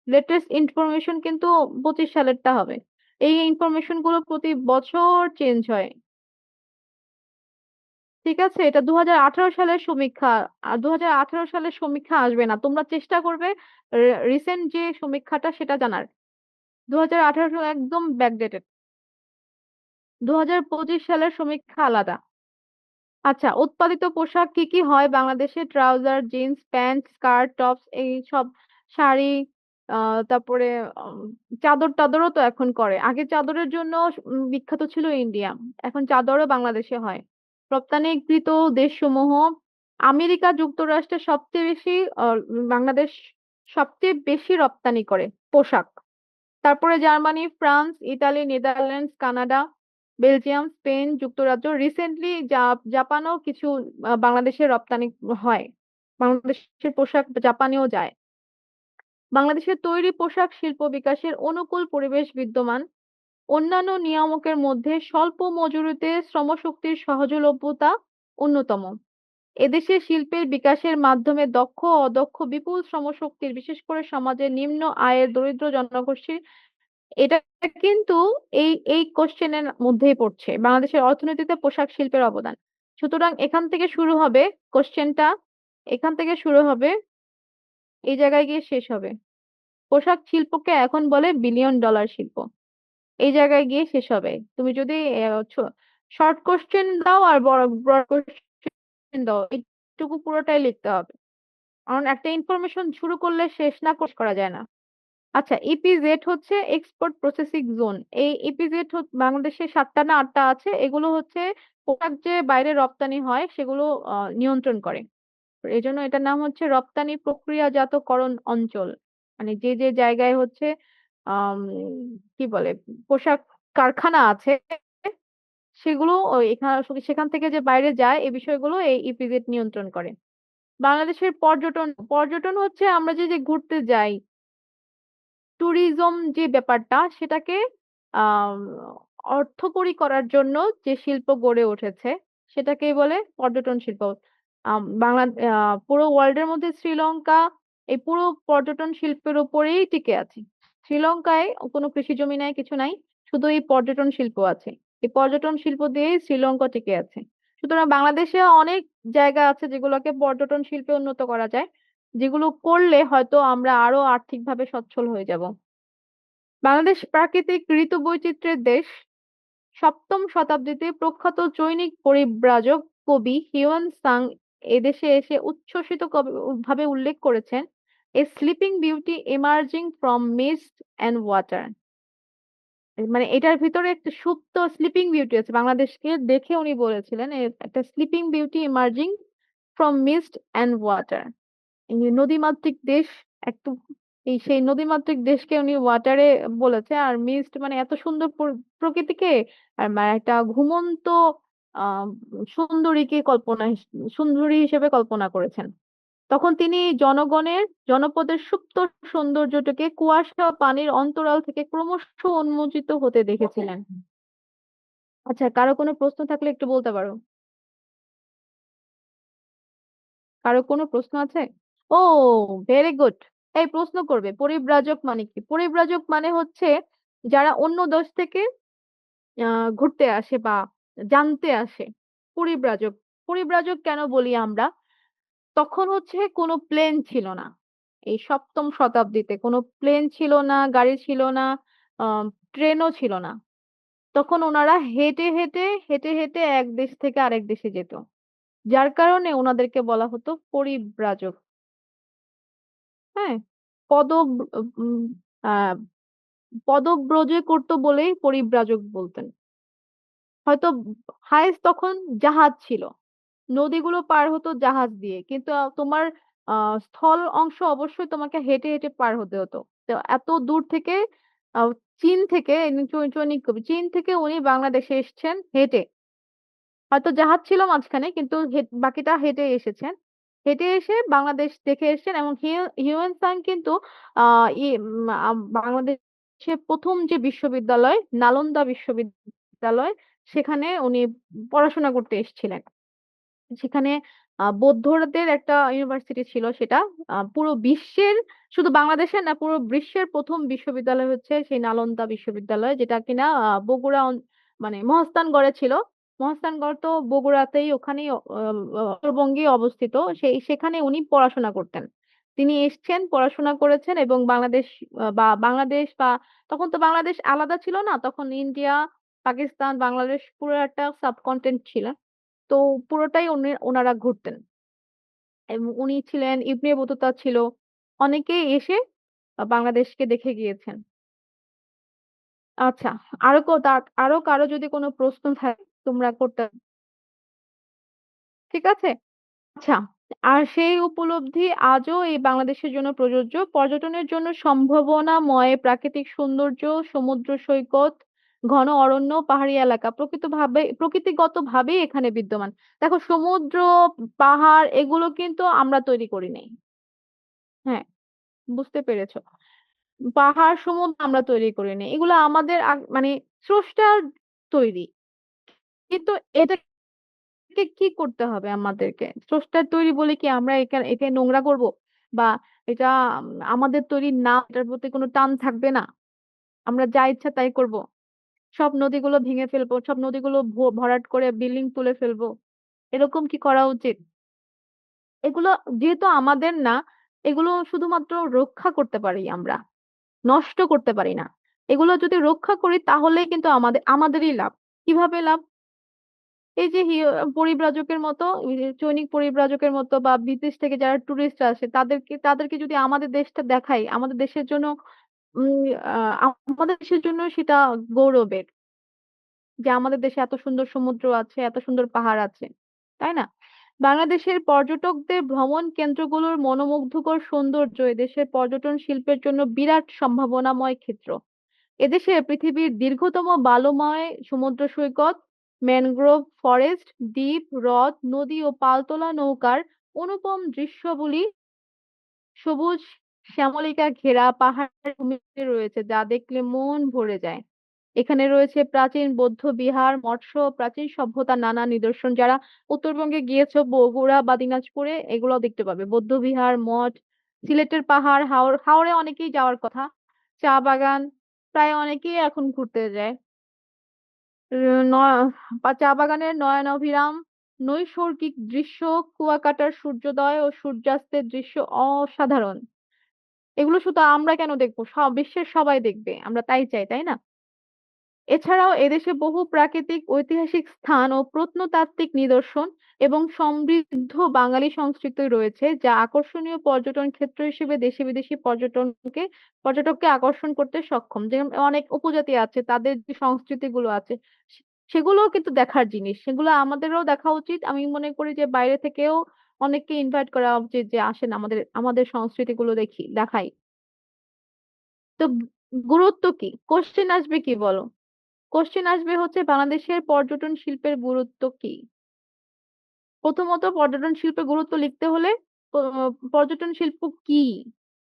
লেটেস্ট ইনফরমেশন কিন্তু ২৫ সালেরটা হবে। এই ইনফরমেশন গুলো প্রতি বছর চেঞ্জ হয়। ঠিক আছে, এটা ২০১৮ সালের সমীক্ষা। আর ২০১৮ সালের সমীক্ষা আসবে না, তোমরা চেষ্টা করবে রিসেন্ট যে সমীক্ষাটা সেটা জানার। ২০১৮ সাল একদম ব্যাকডেটেড। ২০২৫ সালের সমীক্ষা আলাদা। আচ্ছা, উৎপাদিত পোশাক কি কি হয় বাংলাদেশে? Trouser, jeans, pant, skirt, tops, এই সব, শাড়ি, তারপরে উম, চাদর টাদরও তো এখন করে। আগে চাদরের জন্য বিখ্যাত ছিল ইন্ডিয়া, এখন চাদরও বাংলাদেশে হয়। রপ্তানিকৃত দেশসমূহ, আমেরিকা যুক্তরাষ্ট্রের সবচেয়ে বেশি, বাংলাদেশ সবচেয়ে বেশি রপ্তানি করে পোশাক। তারপরে Germany, France, Italy, Netherlands, Canada, Belgium, Spain, যুক্তরাজ্য, রিসেন্টলি জাপানও কিছু বাংলাদেশের রপ্তানি হয়। বাংলাদেশের পোশাক জাপানেও যায়। বাংলাদেশের তৈরি পোশাক শিল্প বিকাশের অনুকূল পরিবেশ বিদ্যমান। অন্যান্য নিয়ামকের মধ্যে স্বল্প মজুরিতে শ্রমশক্তির সহজলভ্যতা অন্যতম। এদেশে শিল্পের বিকাশের মাধ্যমে দক্ষ ও অদক্ষ বিপুল শ্রমশক্তির, বিশেষ করে সমাজের নিম্ন আয়ের দরিদ্র জনগোষ্ঠীর, এটা কিন্তু এই এই কোশ্চেনের মধ্যেই পড়ছে বাংলাদেশের অর্থনীতিতে পোশাক শিল্পের অবদান। সুতরাং এখান থেকে শুরু হবে কোশ্চেনটা, এখান থেকে শুরু হবে, এই জায়গায় গিয়ে শেষ হবে। পোশাক শিল্পকে এখন বলে বিলিয়ন ডলার শিল্প, এই জায়গায় গিয়ে শেষ হবে। তুমি যদি শর্ট কোশ্চেন দাও আর বড় বড় কোশ্চেন দাও, এইটুকু পুরোটাই লিখতে হবে, কারণ একটা ইনফরমেশন শুরু করলে শেষ না করা যায় না। আচ্ছা, ইপিজেড হচ্ছে এক্সপোর্ট প্রসেসিং জোন। এই ইপিজেড বাংলাদেশে ৭টা না ৮টা আছে। এগুলো হচ্ছে পোশাক যে বাইরে রপ্তানি হয় সেগুলো নিয়ন্ত্রণ করে। এই জন্য এটার নাম হচ্ছে রপ্তানি প্রক্রিয়াজাতকরণ অঞ্চল। মানে যে যে জায়গায় হচ্ছে আম, কি বলে, পোশাক কারখানা আছে, সেগুলো এখানে সেখান থেকে যে বাইরে যায় এই বিষয়গুলো এই ইপিজেড নিয়ন্ত্রণ করে। বাংলাদেশের পর্যটন, পর্যটন হচ্ছে আমরা যে যে ঘুরতে যাই, ট্যুরিজম যে ব্যাপারটা সেটাকে আহ অর্থকরী করার জন্য যে শিল্প গড়ে উঠেছে সেটাকেই বলে পর্যটন শিল্প। বাংলা পুরো ওয়ার্ল্ডের মধ্যে শ্রীলঙ্কা এই পুরো পর্যটন শিল্পের উপরেই টিকে আছে। শ্রীলঙ্কায় কোনো কৃষি জমি নাই, কিছু নাই, শুধু এই পর্যটন শিল্প আছে। এই পর্যটন শিল্প দিয়েই শ্রীলঙ্কা টিকে আছে। সুতরাং বাংলাদেশে অনেক জায়গা আছে যেগুলোকে পর্যটন শিল্পে উন্নত করা যায়, যেগুলো করলে হয়তো আমরা আরো আর্থিকভাবে সচ্ছল হয়ে যাব। বাংলাদেশ প্রাকৃতিক ঋতু বৈচিত্র্যের দেশ। ৭ম শতাব্দীতে প্রখ্যাত চৈনিক পরিব্রাজক কবি হিউয়েন সাং এদেশে এসে উচ্ছ্বসিত ভাবে উল্লেখ করেছেন, a sleeping beauty emerging from mist and water. মানে এটার ভিতরে একটা সুপ্ত স্লিপিং বিউটি আছে, বাংলাদেশকে দেখে উনি বলেছিলেন একটা sleeping beauty emerging from mist and water. এই নদীমাতৃক দেশ, একটু এই সেই নদীমাতৃক দেশকে উনি ওয়াটারে বলেছে। আর মিস্ট মানে এত সুন্দর প্রকৃতিকে, আর মানে একটা ঘুমন্ত আহ সুন্দরীকে সুন্দরী হিসেবে কল্পনা করেছেন। তখন তিনি জনপদের সুপ্ত সৌন্দর্যটাকে কুয়াশা ও পানির অন্তরাল থেকে ক্রমশ উন্মোচিত হতে দেখেছিলেন। আচ্ছা, কারো কোনো প্রশ্ন থাকলে একটু বলতে পারো। কারো কোনো প্রশ্ন আছে? ও, ভেরি গুড। এই প্রশ্ন করবে, পরিব্রাজক মানে কি? পরিব্রাজক মানে হচ্ছে যারা অন্য দেশ থেকে ঘুরতে আসে বা জানতে আসে, পরিব্রাজক। পরিব্রাজক কেন বলি আমরা? তখন হচ্ছে কোনো প্লেন ছিল না। এই ৭ম শতাব্দীতে কোনো প্লেন ছিল না, গাড়ি ছিল না, ট্রেনও ছিল না। তখন ওনারা হেঁটে হেঁটে হেঁটে হেঁটে এক দেশ থেকে আরেক দেশে যেত, যার কারণে ওনাদেরকে বলা হতো পরিব্রাজক। হ্যাঁ, পদ উম, আহ পদব্রজে করতো বলেই পরিব্রাজক বলতেন। হয়তো হায়েস্ট তখন জাহাজ ছিল, নদীগুলো পার হতো জাহাজ দিয়ে, কিন্তু তোমার স্থল অংশ অবশ্যই তোমাকে হেঁটে হেঁটে পার হতে হতো। তো এত দূর থেকে আহ, চীন থেকে ইনি চৈনিক কবি, চীন থেকে উনি বাংলাদেশে এসেছেন হেঁটে। হয়তো জাহাজ ছিল মাঝখানে, কিন্তু বাকিটা হেঁটে এসেছেন। হেঁটে এসে বাংলাদেশ দেখে এসেছেন, এবং হিউয়েন সাং কিন্তু বাংলাদেশের প্রথম যে বিশ্ববিদ্যালয় নালন্দা বিশ্ববিদ্যালয়, সেখানে উনি পড়াশোনা করতে এসেছিলেন। সেখানে বৌদ্ধদের একটা ইউনিভার্সিটি ছিল সেটা। পুরো বিশ্বের, শুধু বাংলাদেশের না, পুরো বিশ্বের প্রথম বিশ্ববিদ্যালয় হচ্ছে সেই নালন্দা বিশ্ববিদ্যালয়, যেটা কিনা বগুড়া মানে মহাস্থানগড়ে ছিল। মহাস্থানগড় তো বগুড়াতেই, ওখানেই উত্তরবঙ্গে অবস্থিত। সেখানে উনি পড়াশোনা করতেন। তিনি এসছেন, পড়াশোনা করেছেন, এবং বাংলাদেশ বা তখন তো বাংলাদেশ আলাদা ছিল না, তখন ইন্ডিয়া, পাকিস্তান, বাংলাদেশ পুরো একটা সাবকন্টিনেন্ট ছিল। তো পুরোটাই ওনারা ঘুরতেন, এবং উনি ছিলেন, ইবনে বতুতা ছিল, অনেকেই এসে বাংলাদেশকে দেখে গিয়েছেন। আচ্ছা, আরো কারো যদি কোনো প্রশ্ন থাকে তোমরা করতে, ঠিক আছে? আচ্ছা, আর সেই উপলব্ধি আজও এই বাংলাদেশের জন্য প্রযোজ্য। পর্যটনের জন্য সম্ভাবনাময় প্রাকৃতিক সৌন্দর্য, সমুদ্র সৈকত, ঘন অরণ্য, পাহাড়ি এলাকা প্রকৃতিগতভাবেই এখানে বিদ্যমান। দেখো, সমুদ্র, পাহাড় এগুলো কিন্তু আমরা তৈরি করি নাই। হ্যাঁ, বুঝতে পেরেছো? পাহাড় সমুদ্র আমরা তৈরি করি নাই, এগুলো আমাদের মানে স্রষ্টার তৈরি। কিন্তু এটাকে কি করতে হবে আমাদেরকে? স্রষ্টার তৈরি বলে কি আমরা একে নোংরা করব, বা এটা আমাদের তৈরি না, এটার প্রতি কোনো টান থাকবে না, আমরা যা ইচ্ছা তাই করব, সব নদীগুলো ভেঙে ফেলবো, সব নদীগুলো ভরাট করে বিল্ডিং তুলে ফেলবো? এরকম কি করা উচিত? এগুলো যেহেতু আমাদের না, এগুলো শুধুমাত্র রক্ষা করতে পারি আমরা, নষ্ট করতে পারি না। এগুলো যদি রক্ষা করি তাহলে কিন্তু আমাদেরই লাভ। কিভাবে লাভ? এই যে পরিব্রাজকের মতো, এই যে চৈনিক পরিব্রাজকের মতো, বা বিদেশ থেকে যারা টুরিস্ট আসে, তাদেরকে যদি আমাদের দেশটা দেখাই, আমাদের দেশের জন্য আমাদের দেশের জন্য সেটা গৌরবের, যে আমাদের দেশে এত সুন্দর সমুদ্র আছে, এত সুন্দর পাহাড় আছে, তাই না? বাংলাদেশের পর্যটকদের ভ্রমণ কেন্দ্রগুলোর মনোমুগ্ধকর সৌন্দর্য এদেশের পর্যটন শিল্পের জন্য বিরাট সম্ভাবনাময় ক্ষেত্র। এদেশে পৃথিবীর দীর্ঘতম বালুময় সমুদ্র সৈকত, ম্যানগ্রোভ ফরেস্ট, দ্বীপ, হ্রদ, নদী ও পালতোলা নৌকার অনুপম দৃশ্যগুলি, সবুজ শ্যামলিকা ঘেরা পাহাড়ের ভূমিতে রয়েছে, যা দেখলে মন ভরে যায়। এখানে রয়েছে প্রাচীন বৌদ্ধ বিহার, মৎস্য, প্রাচীন সভ্যতার নানা নিদর্শন। যারা উত্তরবঙ্গে গিয়েছো, বগুড়া বা দিনাজপুরে, এগুলো দেখতে পাবে, বৌদ্ধ বিহার, মঠ, সিলেটের পাহাড়, হাওড়ে অনেকেই যাওয়ার কথা, চা বাগান, প্রায় অনেকেই এখন ঘুরতে যায়। চা বাগানের নয়নাভিরাম নৈসর্গিক দৃশ্য, কুয়াকাটার সূর্যোদয় ও সূর্যাস্তের দৃশ্য অসাধারণ। এগুলো শুধু আমরা কেন দেখবো, সব বিশ্বের সবাই দেখবে, আমরা তাই চাই, তাই না? এছাড়াও এদেশে বহু প্রাকৃতিক ঐতিহাসিক স্থান ও প্রত্নতাত্ত্বিক নিদর্শন এবং সমৃদ্ধ বাঙালি সংস্কৃতি রয়েছে, যা আকর্ষণীয় পর্যটন ক্ষেত্র হিসেবে দেশি বিদেশি পর্যটককে আকর্ষণ করতে সক্ষম। যেমন অনেক উপজাতি আছে, তাদের যে সংস্কৃতি গুলো আছে, সেগুলোও কিন্তু দেখার জিনিস, সেগুলো আমাদেরও দেখা উচিত। আমি মনে করি যে বাইরে থেকেও অনেককে ইনভাইট করা উচিত, যে আসেন আমাদের আমাদের সংস্কৃতি গুলো দেখাই। তো গুরুত্ব কি, কোশ্চেন আসবে কি বলো? কোশ্চেন আসবে হচ্ছে বাংলাদেশের পর্যটন শিল্পের গুরুত্ব কি। প্রথমত, পর্যটন শিল্পের গুরুত্ব লিখতে হলে পর্যটন শিল্প কি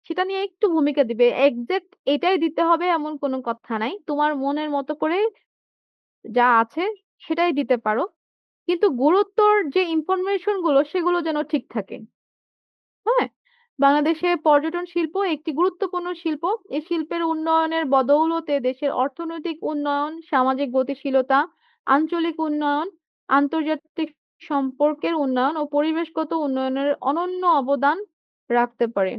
সেটা নিয়ে একটু ভূমিকা দিবে। এক্সাক্ট এটাই দিতে হবে এমন কোনো কথা নাই, তোমার মনের মতো করে যা আছে সেটাই দিতে পারো, কিন্তু গুরুত্বর যে ইনফরমেশন গুলো সেগুলো যেন ঠিক থাকে। হ্যাঁ, বাংলাদেশে পর্যটন শিল্প একটি গুরুত্বপূর্ণ শিল্প। এই শিল্পের উন্নয়নের বদৌলতে দেশের অর্থনৈতিক উন্নয়ন, সামাজিক গতিশীলতা, আঞ্চলিক উন্নয়ন, আন্তর্জাতিক সম্পর্কের উন্নয়ন ও পরিবেশগত উন্নয়নের অনন্য অবদান রাখতে পারে।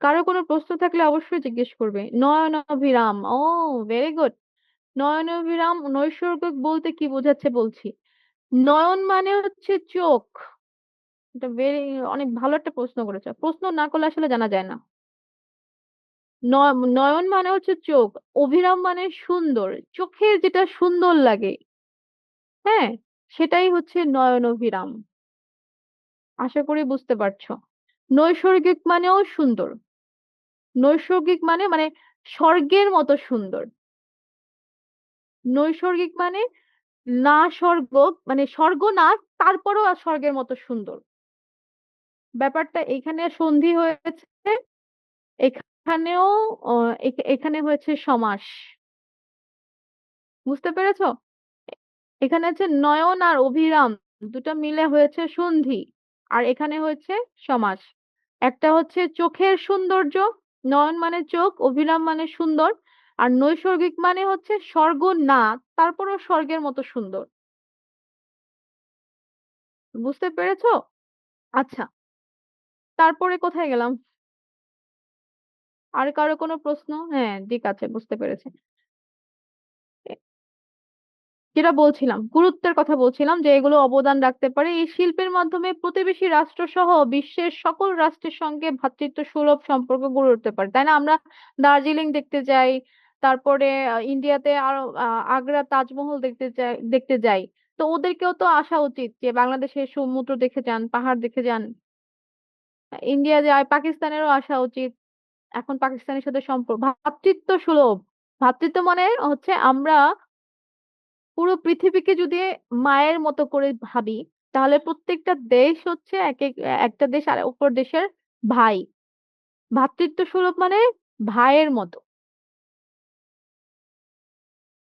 কারো কোনো প্রশ্ন থাকলে অবশ্যই জিজ্ঞেস করবে। নয়নাভিরাম, ও ভেরি গুড। নয়নাভিরাম নৈসর্গিক বলতে কি বোঝাচ্ছে বলছি। নয়ন মানে হচ্ছে চোখ। এটা অনেক ভালো একটা প্রশ্ন করেছো, প্রশ্ন না করলে আসলে জানা যায় না। নয়ন মানে হচ্ছে চোখ, অভিরাম মানে সুন্দর, চোখের যেটা সুন্দর লাগে, হ্যাঁ, সেটাই হচ্ছে নয়ন অভিরাম। আশা করি বুঝতে পারছো। নৈসর্গিক মানেও সুন্দর। নৈসর্গিক মানে মানে স্বর্গের মতো সুন্দর। নৈসর্গিক মানে না স্বর্গ, মানে স্বর্গ না, তারপরেও আর স্বর্গের মতো সুন্দর। ব্যাপারটা এখানে সন্ধি হয়েছে, এখানেও এখানে হয়েছে সমাস। বুঝতে পেরেছো? এখানে হচ্ছে নয়ন আর অভিরাম দুটো মিলে হয়েছে সন্ধি, আর এখানে হয়েছে সমাস। একটা হচ্ছে চোখের সৌন্দর্য, নয়ন মানে চোখ, অভিরাম মানে সুন্দর, আর নৈসর্গিক মানে হচ্ছে স্বর্গ না, তারপরেও স্বর্গের মতো সুন্দর। বুঝতে পেরেছো? আচ্ছা, তারপরে কোথায় গেলাম? আর কারো কোনো প্রশ্ন? হ্যাঁ, ঠিক আছে, বুঝতে পেরেছি। যেটা বলছিলাম, গুরুত্বের কথা বলছিলাম, যে এগুলো অবদান রাখতে পারে এই শিল্পের মাধ্যমে প্রতিবেশী রাষ্ট্র সহ বিশ্বের সকল রাষ্ট্রের সঙ্গে ভ্রাতৃত্ব সুলভ সম্পর্ক গড়ে উঠতে পারে, তাই না? আমরা দার্জিলিং দেখতে যাই, তারপরে ইন্ডিয়াতে আরো আগ্রা তাজমহল দেখতে যাই। তো ওদেরকেও তো আসা উচিত যে বাংলাদেশের সমুদ্র দেখে যান, পাহাড় দেখে যান। ইন্ডিয়া যায়, পাকিস্তানেরও আসা উচিত। এখন পাকিস্তানের সাথে সম্পর্ক ভ্রাতৃত্ব সুলভ। ভ্রাতৃত্ব মানে হচ্ছে আমরা পুরো পৃথিবীকে যদি মায়ের মতো করে ভাবি, তাহলে প্রত্যেকটা দেশ হচ্ছে একটা দেশ আর অপর দেশের ভাই। ভ্রাতৃত্ব সুলভ মানে ভাইয়ের মতো,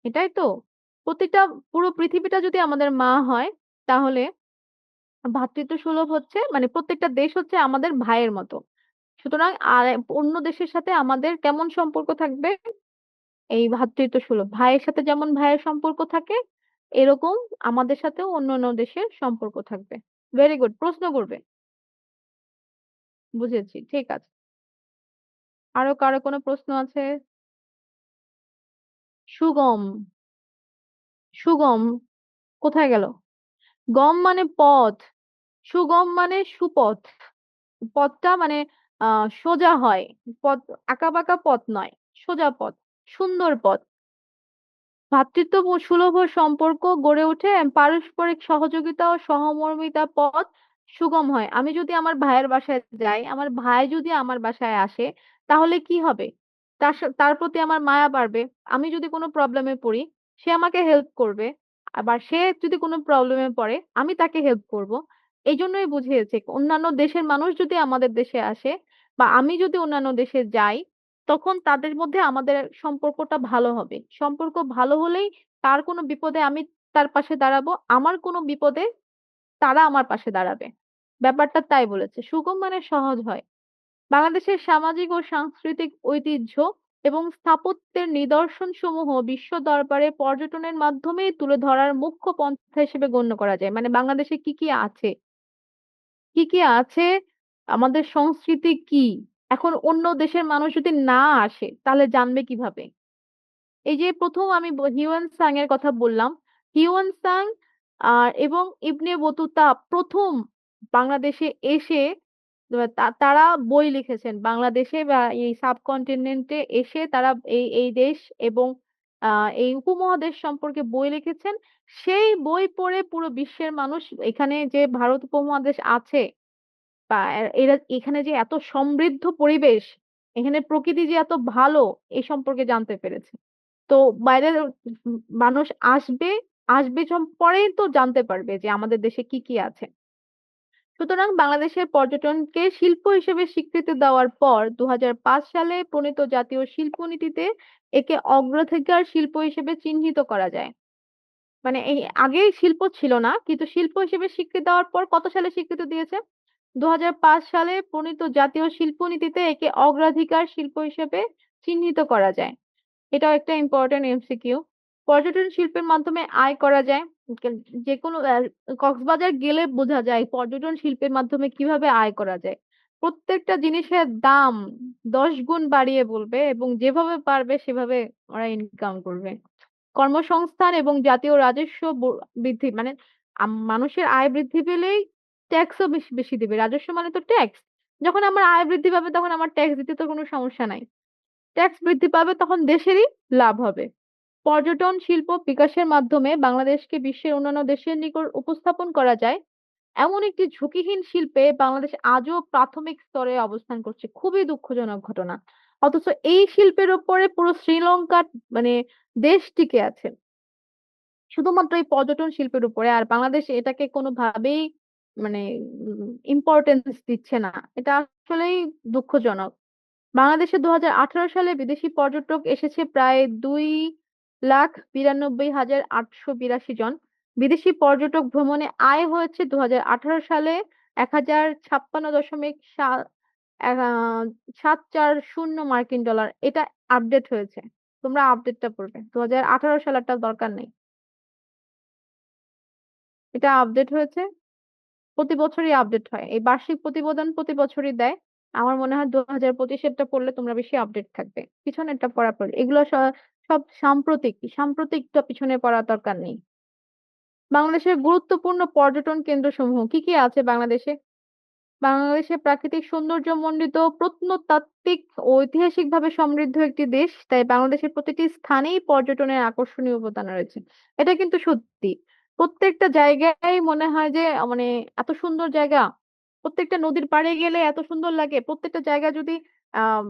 এটাই তো। প্রত্যেকটা পুরো পৃথিবীটা যদি আমাদের মা হয়, তাহলে ভ্রাতৃত্ব সুলভ হচ্ছে মানে প্রত্যেকটা দেশ হচ্ছে আমাদের ভাইয়ের মতো। সুতরাং আর অন্য দেশের সাথে আমাদের কেমন সম্পর্ক থাকবে? এই ভ্রাতৃত্ব সুলভ, ভাইয়ের সাথে যেমন ভাইয়ের সম্পর্ক থাকে, এরকম আমাদের সাথেও অন্য অন্য দেশের সম্পর্ক থাকবে। ভেরি গুড, প্রশ্ন করবে। বুঝেছি, ঠিক আছে। আরো কারো কোনো প্রশ্ন আছে? সুগম। সুগম কোথায় গেল? গম মানে পথ, সুগম মানে সুপথ। পথটা মানে সোজা হয়, পথ আঁকা বাঁকা পথ নয়, সোজা পথ, সুন্দর পথ। ভ্রাতৃত্ব সুলভ সম্পর্ক গড়ে ওঠে, পারস্পরিক সহযোগিতা ও সহমর্মিতা পথ সুগম হয়। আমি যদি আমার ভাইয়ের বাসায় যাই, আমার ভাই যদি আমার বাসায় আসে, তাহলে কি হবে? তার প্রতি আমার মায়া বাড়বে। আমি যদি কোনো প্রবলেমে পড়ি, সে আমাকে হেল্প করবে। আবার সে যদি কোনো প্রবলেমে পড়ে, আমি তাকে হেল্প করব। এই জন্যই বুঝিয়েছে অন্যান্য দেশের মানুষ যদি আমাদের দেশে আসে, বা আমি যদি অন্যান্য দেশে যাই, তখন তাদের মধ্যে আমাদের সম্পর্কটা ভালো হবে। সম্পর্ক ভালো হলেই তার কোনো বিপদে আমি তার পাশে দাঁড়াবো, আমার কোনো বিপদে তারা আমার পাশে দাঁড়াবে। ব্যাপারটা তাই বলেছে, সুগম মানে সহজ হয়। বাংলাদেশের সামাজিক ও সাংস্কৃতিক ঐতিহ্য এবং স্থাপত্যের নিদর্শন সমূহ বিশ্ব দরবারে পর্যটনের মাধ্যমেই তুলে ধরার মুখ্য পন্থা হিসেবে গণ্য করা যায়। মানে বাংলাদেশে কি কি আছে, কি কি আছে, আমাদের সংস্কৃতি কি, এখন অন্য দেশের মানুষ যদি না আসে তাহলে জানবে কিভাবে? এই যে প্রথম আমি হিউয়েন সাং এর কথা বললাম, হিউয়েন সাং এবং ইবনে বতুতা প্রথম বাংলাদেশে এসে তারা বই লিখেছেন বাংলাদেশে, বা এই সাবকন্টিনেন্টে এসে তারা এই দেশ এবং এই উপমহাদেশ সম্পর্কে বই লিখেছেন। সেই বই পড়ে পুরো বিশ্বের মানুষ এখানে যে ভারত উপমহাদেশ আছে, বা এরা এখানে যে এত সমৃদ্ধ পরিবেশ, এখানে প্রকৃতি যে এত ভালো, এই সম্পর্কে জানতে পেরেছে। তো বাইরের মানুষ আসবে, পরেই তো জানতে পারবে যে আমাদের দেশে কি কি আছে। সুতরাং বাংলাদেশের পর্যটনকে শিল্প হিসেবে স্বীকৃতি দেওয়ার পর 2005 সালে প্রণীত জাতীয় শিল্পনীতিতে একে অগ্রাধিকার শিল্প হিসেবে চিহ্নিত করা যায়। মানে এই আগে শিল্প ছিল না, কিন্তু শিল্প হিসেবে স্বীকৃতি দেওয়ার পর কত সালে স্বীকৃতি দিয়েছে? 2005 সালে প্রণীত জাতীয় শিল্পনীতিতে একে অগ্রাধিকার শিল্প হিসেবে চিহ্নিত করা যায়। এটাও একটা ইম্পর্টেন্ট এমসিকিউ। পর্যটন শিল্পের মাধ্যমে আয় করা যায়। যে কোনো কক্সবাজার গেলে বোঝা যায় পর্যটন শিল্পের মাধ্যমে কিভাবে আয় করা যায়। প্রত্যেকটা জিনিসের দাম 10 গুণ বাড়িয়ে বলবে, এবং যেভাবে পারবে সেভাবে ওরা ইনকাম করবে। কর্মসংস্থান এবং জাতীয় রাজস্ব বৃদ্ধি মানে মানুষের আয় বৃদ্ধি পেলেই ট্যাক্সও বেশি বেশি দিবে। রাজস্ব মানে তো ট্যাক্স। যখন আমার আয় বৃদ্ধি পাবে তখন আমার ট্যাক্স দিতে তো কোনো সমস্যা নাই। ট্যাক্স বৃদ্ধি পাবে, তখন দেশেরই লাভ হবে। পর্যটন শিল্প বিকাশের মাধ্যমে বাংলাদেশকে বিশ্বের অন্যান্য দেশের নিকট উপস্থাপন করা যায় এমন একটি ঝুঁকিহীন শিল্পে বাংলাদেশ আজও প্রাথমিক স্তরে অবস্থান করছে। খুবই দুঃখজনক ঘটনা। অথচ এই শিল্পের উপরে পুরো শ্রীলঙ্কার মানে দেশ টিকে আছে শুধুমাত্র এই পর্যটন শিল্পের উপরে। আর বাংলাদেশ এটাকে কোনোভাবেই মানে ইম্পর্টেন্স দিচ্ছে না। এটা আসলেই দুঃখজনক। বাংলাদেশে 2018 সালে বিদেশি পর্যটক এসেছে প্রায় 2,92,882 জন। বিদেশি পর্যটক ভ্রমণে আয় হয়েছে 2018 সালে 1,56,740 মার্কিন ডলার। এটা আপডেট হয়েছে, তোমরা আপডেটটা পড়বে, 2018 সালেরটা দরকার নেই। এটা আপডেট হয়েছে, প্রতি বছরই আপডেট হয়, এই বার্ষিক প্রতিবেদন প্রতি বছরই দেয়। আমার মনে হয় 2025-এরটা পড়লে তোমরা বেশি আপডেট থাকবে। পিছনেরটা পড়ার পর এগুলো সব সাম্প্রতিক, সাম্প্রতিকটা পিছনে পড়ার দরকার নেই। বাংলাদেশের গুরুত্বপূর্ণ পর্যটন কেন্দ্র সমূহ কি কি আছে বাংলাদেশে? বাংলাদেশে প্রাকৃতিক সৌন্দর্য মণ্ডিত, প্রত্নতাত্ত্বিক ও ঐতিহাসিকভাবে সমৃদ্ধ একটি দেশ। তাই বাংলাদেশের প্রতিটি স্থানেই পর্যটনের আকর্ষণীয় উপাদান রয়েছে। এটা কিন্তু সত্যি। প্রত্যেকটা জায়গায় মনে হয় যে মানে এত সুন্দর জায়গা। প্রত্যেকটা নদীর পাড়ে গেলে এত সুন্দর লাগে। প্রত্যেকটা জায়গা যদি আম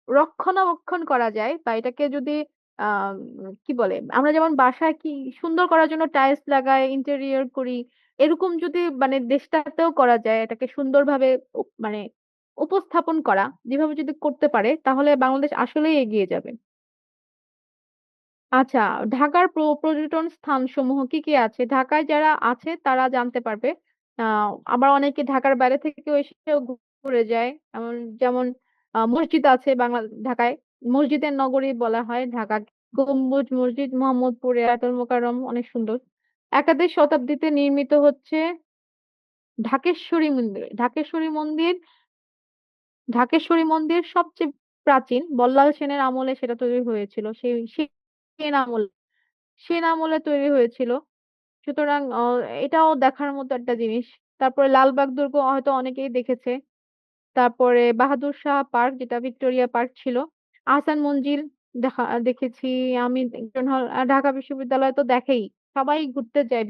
রক্ষণাবেক্ষণ করা যায় বা এটাকে যদি আম কি বলে? আমরা যেমন বাসায় কি সুন্দর করার জন্য টাইলস লাগাই, ইন্টেরিয়র করি। এরকম যদি মানে দেশটাতেও করা যায়, এটাকে সুন্দরভাবে মানে উপস্থাপন করা, যেভাবে যদি করতে পারে তাহলে বাংলাদেশ আসলেই এগিয়ে যাবে। আচ্ছা, ঢাকার পর্যটন স্থান সমূহ কি কি আছে? ঢাকায় যারা আছে তারা জানতে পারবে। আবার অনেকে ঢাকার বাইরে থেকেও এসেও ঘুরে যায়। যেমন মসজিদ আছে ঢাকায়। মসজিদের নগরী বলা হয় ঢাকা। গম্বুজ মসজিদ মোহাম্মদপুরে আয়াতুল মোকাররম অনেক সুন্দর। একাদশ শতাব্দীতে নির্মিত হচ্ছে ঢাকেশ্বরী মন্দির। ঢাকেশ্বরী মন্দির সবচেয়ে প্রাচীন। বল্লাল সেনের আমলে সেটা তৈরি হয়েছিল। সেন আমল সেন আমলে তৈরি হয়েছিল। সুতরাং এটাও দেখার মতো একটা জিনিস। তারপরে লালবাগ দুর্গ হয়তো অনেকেই দেখেছে। তারপরে বাহাদুর শাহ পার্ক, যেটা ভিক্টোরিয়া পার্ক ছিল। আহসান মঞ্জিল দেখেছি আমি। ঢাকা বিশ্ববিদ্যালয় তো দেখেই, সবাই ঘুরতে যায়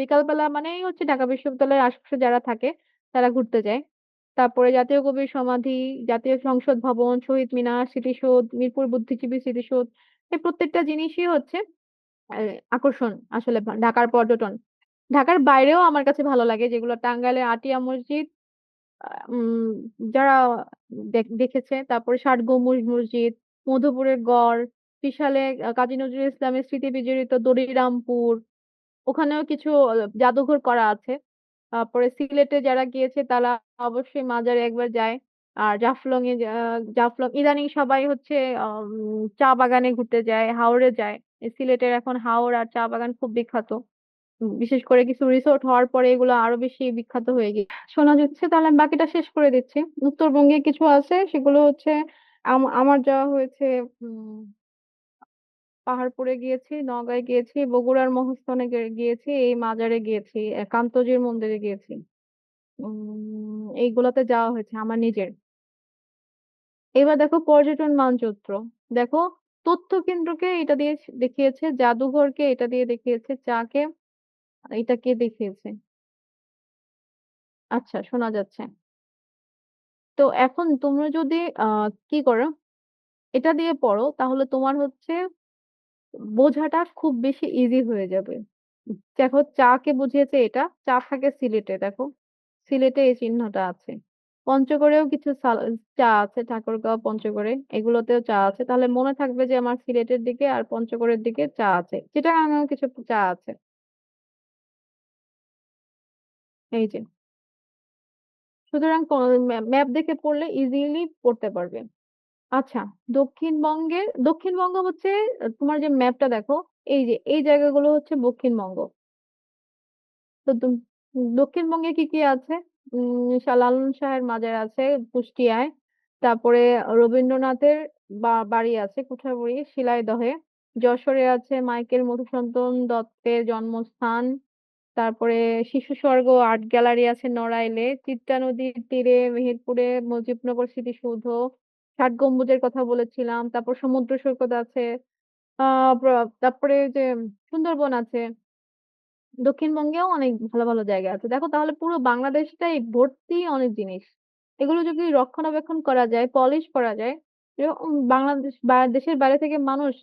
বিকালবেলা মানেই হচ্ছে ঢাকা বিশ্ববিদ্যালয়ের আশেপাশে যারা থাকে তারা ঘুরতে যায়। তারপরে জাতীয় কবির সমাধি, জাতীয় সংসদ ভবন, শহীদ মিনার, স্মৃতিসৌধ, মিরপুর বুদ্ধিজীবী স্মৃতিসৌধ, এই প্রত্যেকটা জিনিসই হচ্ছে আকর্ষণ আসলে ঢাকার পর্যটন। ঢাকার বাইরেও আমার কাছে ভালো লাগে, যেগুলো টাঙ্গাইলের আটিয়া মসজিদ, উম যারা দেখেছে। তারপরে ষাট গম্বুজ মসজিদ, মধুপুরের গড়, ত্রিশালে কাজী নজরুল ইসলামের স্মৃতি বিজড়িত দড়িরামপুর, ওখানেও কিছু জাদুঘর করা আছে। তারপরে সিলেটে যারা গিয়েছে তারা অবশ্যই মাজারে একবার যায়। আর জাফলং ইদানিং সবাই হচ্ছে চা বাগানে ঘুরতে যায়, হাওরে যায়। এই সিলেটের এখন হাওর আর চা বাগান খুব বিখ্যাত। বিশেষ করে কিছু রিসোর্ট হওয়ার পরে এগুলো আরো বেশি বিখ্যাত হয়ে গেছে শোনা যাচ্ছে। তাহলে আমি বাকিটা শেষ করে দিচ্ছি। উত্তরবঙ্গে কিছু আছে, সেগুলো হচ্ছে আমার যাওয়া হয়েছে। উম পাহাড়পুরে গিয়েছি, নওগাঁয় গিয়েছি, বগুড়ার মহাস্থানে গিয়েছি, এই মাজারে গিয়েছি, কান্তজির মন্দিরে গিয়েছি। এইগুলাতে যাওয়া হয়েছে আমার নিজের। এবার দেখো পর্যটন মানচিত্র। দেখো, তথ্য কেন্দ্রকে এটা দিয়ে দেখিয়েছে, জাদুঘরকে এটা দিয়ে দেখিয়েছে, চাকে এটা কে দেখিয়েছে। আচ্ছা, শোনা যাচ্ছে। তো এখন তোমরা যদি কি করো, এটা দিয়ে পড়ো, তাহলে তোমার হচ্ছে বোঝাটা খুব বেশি ইজি হয়ে যাবে। দেখো, চা কে বুঝিয়েছে, এটা চা থাকে সিলেটে। দেখো, সিলেটে এই চিহ্নটা আছে। পঞ্চগড়েও কিছু চা আছে, ঠাকুরগাঁও, পঞ্চগড়ে এগুলোতেও চা আছে। তাহলে মনে থাকবে যে আমার সিলেটের দিকে আর পঞ্চগড়ের দিকে চা আছে, চিটাগাঙেও কিছু চা আছে। এই যে, সুতরাং ম্যাপ দেখে পড়লে ইজিলি পড়তে পারবে। আচ্ছা, দক্ষিণবঙ্গ হচ্ছে তোমার যে ম্যাপটা দেখো, এই যে এই জায়গাগুলো হচ্ছে দক্ষিণবঙ্গ। তো দক্ষিণবঙ্গে কি কি আছে? লালন শাহের মাজার আছে কুষ্টিয়ায়। তারপরে রবীন্দ্রনাথের বাড়ি আছে কুঠারপুরি শিলাইদহে। যশোরে আছে মাইকেল মধুসূদন দত্তের জন্মস্থান। তারপরে শিশু স্বর্গ আর্ট গ্যালারি আছে নড়াইলে। চিত্রা নদীর তীরে মেহেরপুরে মুজিবনগর স্মৃতিসৌধ। ষাট গম্বুজের কথা বলেছিলাম, তারপর সমুদ্র সৈকত আছে, তারপরে যে সুন্দরবন আছে। দক্ষিণবঙ্গেও অনেক ভালো ভালো জায়গা আছে। দেখো তাহলে পুরো বাংলাদেশটাই ভর্তি অনেক জিনিস। এগুলো যদি রক্ষণাবেক্ষণ করা যায়, পলিশ করা যায়, এরকম বাংলাদেশ বা দেশের বাইরে থেকে মানুষ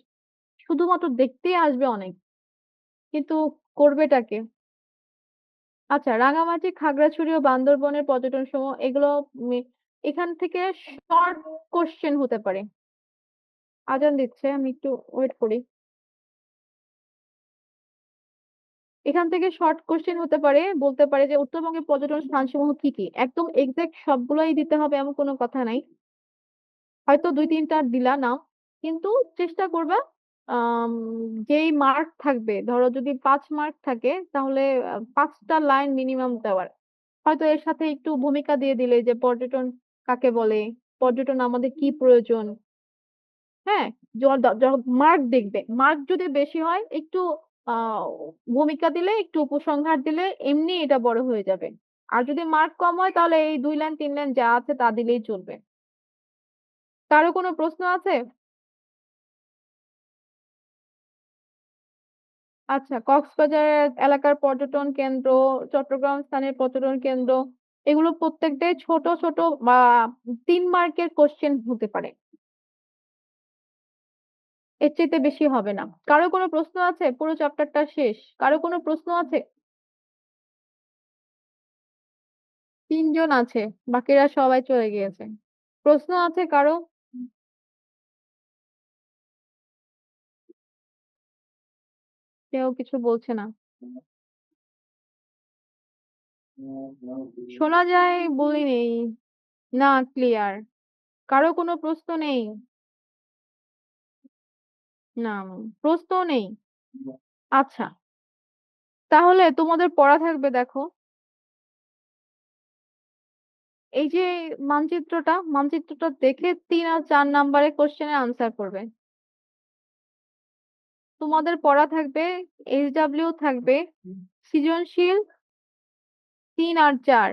শুধুমাত্র দেখতেই আসবে অনেক, কিন্তু করবেটা কে? আচ্ছা, রাঙামাটি, খাগড়াছড়ি ও বান্দরবনের পর্যটন সমূহ এগুলো এখান থেকে শর্ট কোশ্চেন হতে পারে। আজান দিচ্ছে, আমি একটু ওয়েট করি। এখান থেকে শর্ট কোশ্চেন হতে পারে, বলতে পারে যে উত্তরবঙ্গের পর্যটন স্থানসমূহ কি কি। একদম এক্সাক্ট সবগুলাই দিতে হবে এমন কোনো কথা নাই। হয়তো দুই তিনটা দিলা নাও, কিন্তু চেষ্টা করবা আম, যেই মার্ক থাকবে, ধরো যদি 5 মার্ক থাকে তাহলে 5টা লাইন মিনিমাম দেওয়ার। হয়তো এর সাথে একটু ভূমিকা দিয়ে দিলে যে পর্যটন কাকে বলে, পর্যটন আমাদের কি প্রয়োজন। হ্যাঁ, মার্ক দেখবে, মার্ক যদি বেশি হয় একটু আহ ভূমিকা দিলে, একটু উপসংহার দিলে এমনি এটা বড় হয়ে যাবে। আর যদি মার্ক কম হয় তাহলে এই 2 লাইন 3 লাইন যা আছে তা দিলেই চলবে। কারো কোনো প্রশ্ন আছে? আচ্ছা, কক্সবাজার এলাকার পর্যটন কেন্দ্র, চট্টগ্রাম স্থানের পর্যটন কেন্দ্র, এগুলো প্রত্যেকটাই ছোট ছোট বা 3 মার্কের কোশ্চেন হতে পারে, এর চাইতে বেশি হবে না। কারো কোনো প্রশ্ন আছে? পুরো চ্যাপ্টারটা শেষ, কারো কোনো প্রশ্ন আছে? 3 জন আছে, বাকিরা সবাই চলে গিয়েছে। প্রশ্ন আছে কারো? কেউ কিছু বলছে না। শোনা যায় বলিনি। না, ক্লিয়ার। কারো কোনো প্রশ্ন নেই? না, প্রশ্ন নেই। আচ্ছা, তাহলে তোমাদের পড়া থাকবে, দেখো এই যে মানচিত্রটা দেখে 3 আর 4 নাম্বারের কোশ্চেনের আনসার করবে। তোমাদের পড়া থাকবে, এইচডাব্লিউ থাকবে, সৃজনশীল 3 আর 4।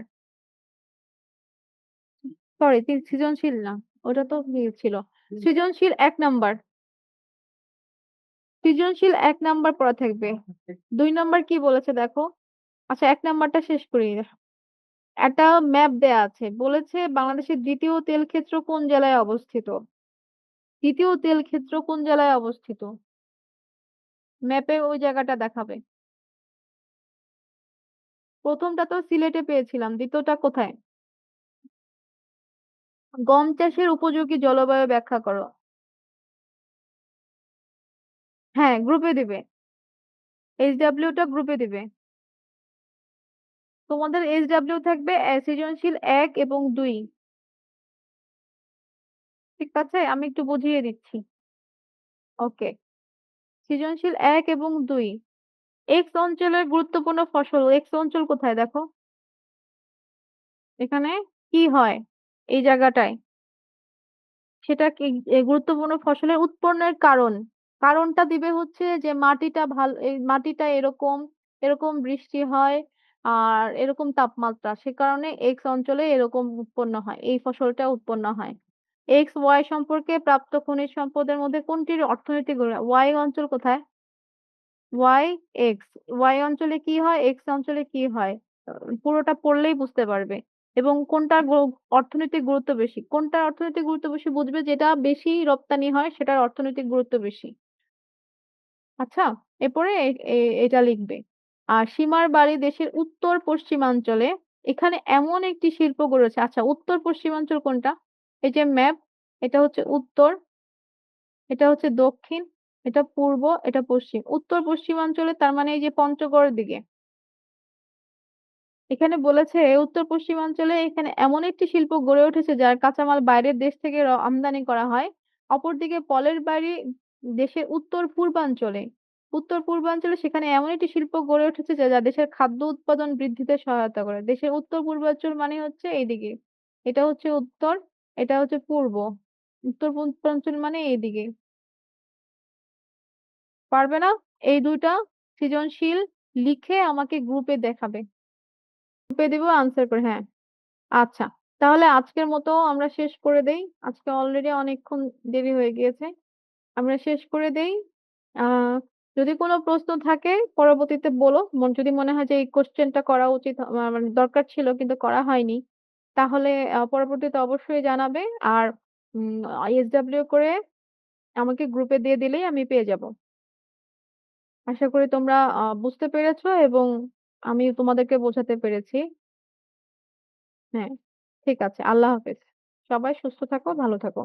সরি, সৃজনশীল না, ওটা তো ছিল। সৃজনশীল 1 নাম্বার, সৃজনশীল 1 নাম্বার পড়া থাকবে। 2 নাম্বার কি বলেছে দেখো। আচ্ছা, 1 নাম্বারটা শেষ করি। একটা ম্যাপ দেয়া আছে, বলেছে বাংলাদেশের দ্বিতীয় তেল ক্ষেত্র কোন জেলায় অবস্থিত। দ্বিতীয় তেল ক্ষেত্র কোন জেলায় অবস্থিত? ম্যাপে ওই জায়গাটা দেখাবে। প্রথমটা তো সিলেটে পেয়েছিলাম, দ্বিতীয়টা কোথায়? গম চাষের উপযোগী জলবায়ু ব্যাখ্যা করো। হ্যাঁ, গ্রুপে দিবে। এইচডাব্লিউটা গ্রুপে দিবে। তোমাদের এইচডাব্লিউ থাকবে সৃজনশীল 1 এবং 2। ঠিক আছে, আমি একটু বুঝিয়ে দিচ্ছি। ওকে, সৃজনশীল 1 এবং 2। এক্স অঞ্চলের গুরুত্বপূর্ণ ফসল, এক্স অঞ্চল কোথায় দেখো। এখানে কি হয় এই জায়গাটায়, সেটা কি গুরুত্বপূর্ণ ফসলের উৎপন্নের কারণ। কারণটা দিবে হচ্ছে যে মাটিটা ভালো, এই মাটিটা এরকম, এরকম বৃষ্টি হয় আর এরকম তাপমাত্রা, সে কারণে এক্স অঞ্চলে এরকম উৎপন্ন হয়, এই ফসলটা উৎপন্ন হয়। এক্স ওয়াই সম্পর্কে প্রাপ্ত খনিজ সম্পদের মধ্যে কোনটির অর্থনৈতিক ওয়াই অঞ্চল কোথায়? ওয়াই এক্স, ওয়াই অঞ্চলে কি হয়, এক্স অঞ্চলে কি হয়, পুরোটা পড়লেই বুঝতে পারবে। এবং কোনটার অর্থনৈতিক গুরুত্ব বেশি, কোনটার অর্থনৈতিক গুরুত্ব বেশি বুঝবে, যেটা বেশি রপ্তানি হয় সেটার অর্থনৈতিক গুরুত্ব বেশি। আচ্ছা, এরপরে এটা লিখবে। আর সীমার বাড়ি দেশের উত্তর পশ্চিমাঞ্চলে, এখানে এমন একটি শিল্প গড়ে উঠেছে। আচ্ছা, উত্তর পশ্চিমাঞ্চল কোনটা? এই যে ম্যাপ, এটা হচ্ছে উত্তর, এটা হচ্ছে দক্ষিণ, এটা পূর্ব, এটা পশ্চিম। উত্তর পশ্চিমাঞ্চলে তার মানে এই যে পঞ্চগড়ের দিকে। এখানে বলেছে উত্তর পশ্চিমাঞ্চলে এখানে এমন একটি শিল্প গড়ে উঠেছে যার কাঁচামাল বাইরের দেশ থেকে আমদানি করা হয়। অপরদিকে পলের বাড়ি দেশের উত্তর পূর্বাঞ্চলে, উত্তর পূর্বাঞ্চলে সেখানে এমন একটি শিল্প গড়ে উঠেছে যা যা দেশের খাদ্য উৎপাদন বৃদ্ধিতে সহায়তা করে। দেশের উত্তর পূর্বাঞ্চল মানে হচ্ছে এইদিকে, এটা হচ্ছে উত্তর, এটা হচ্ছে পূর্ব। উত্তর পূর্বাঞ্চল মানে এইদিকে। পারবে না? এই দুইটা সৃজনশীল লিখে আমাকে গ্রুপে দেখাবে। গ্রুপে দিব আনসার করে, হ্যাঁ। আচ্ছা, তাহলে আজকের মতো আমরা শেষ করে দেই। আজকে অলরেডি অনেকক্ষণ দেরি হয়ে গিয়েছে। আমরা শেষ করে দেই। আহ যদি কোনো প্রশ্ন থাকে পরবর্তীতে বলো। যদি মনে হয় যে এই কোশ্চেনটা করা উচিত মানে দরকার ছিল কিন্তু করা হয়নি, তাহলে পরবর্তীতে অবশ্যই জানাবে। আর এসডব্লিউ করে আমাকে গ্রুপে দিয়ে দিলেই আমি পেয়ে যাব। আশা করি তোমরা বুঝতে পেরেছো এবং আমি তোমাদেরকে বোঝাতে পেরেছি। হ্যাঁ, ঠিক আছে। আল্লাহ হাফেজ। সবাই সুস্থ থাকো, ভালো থাকো।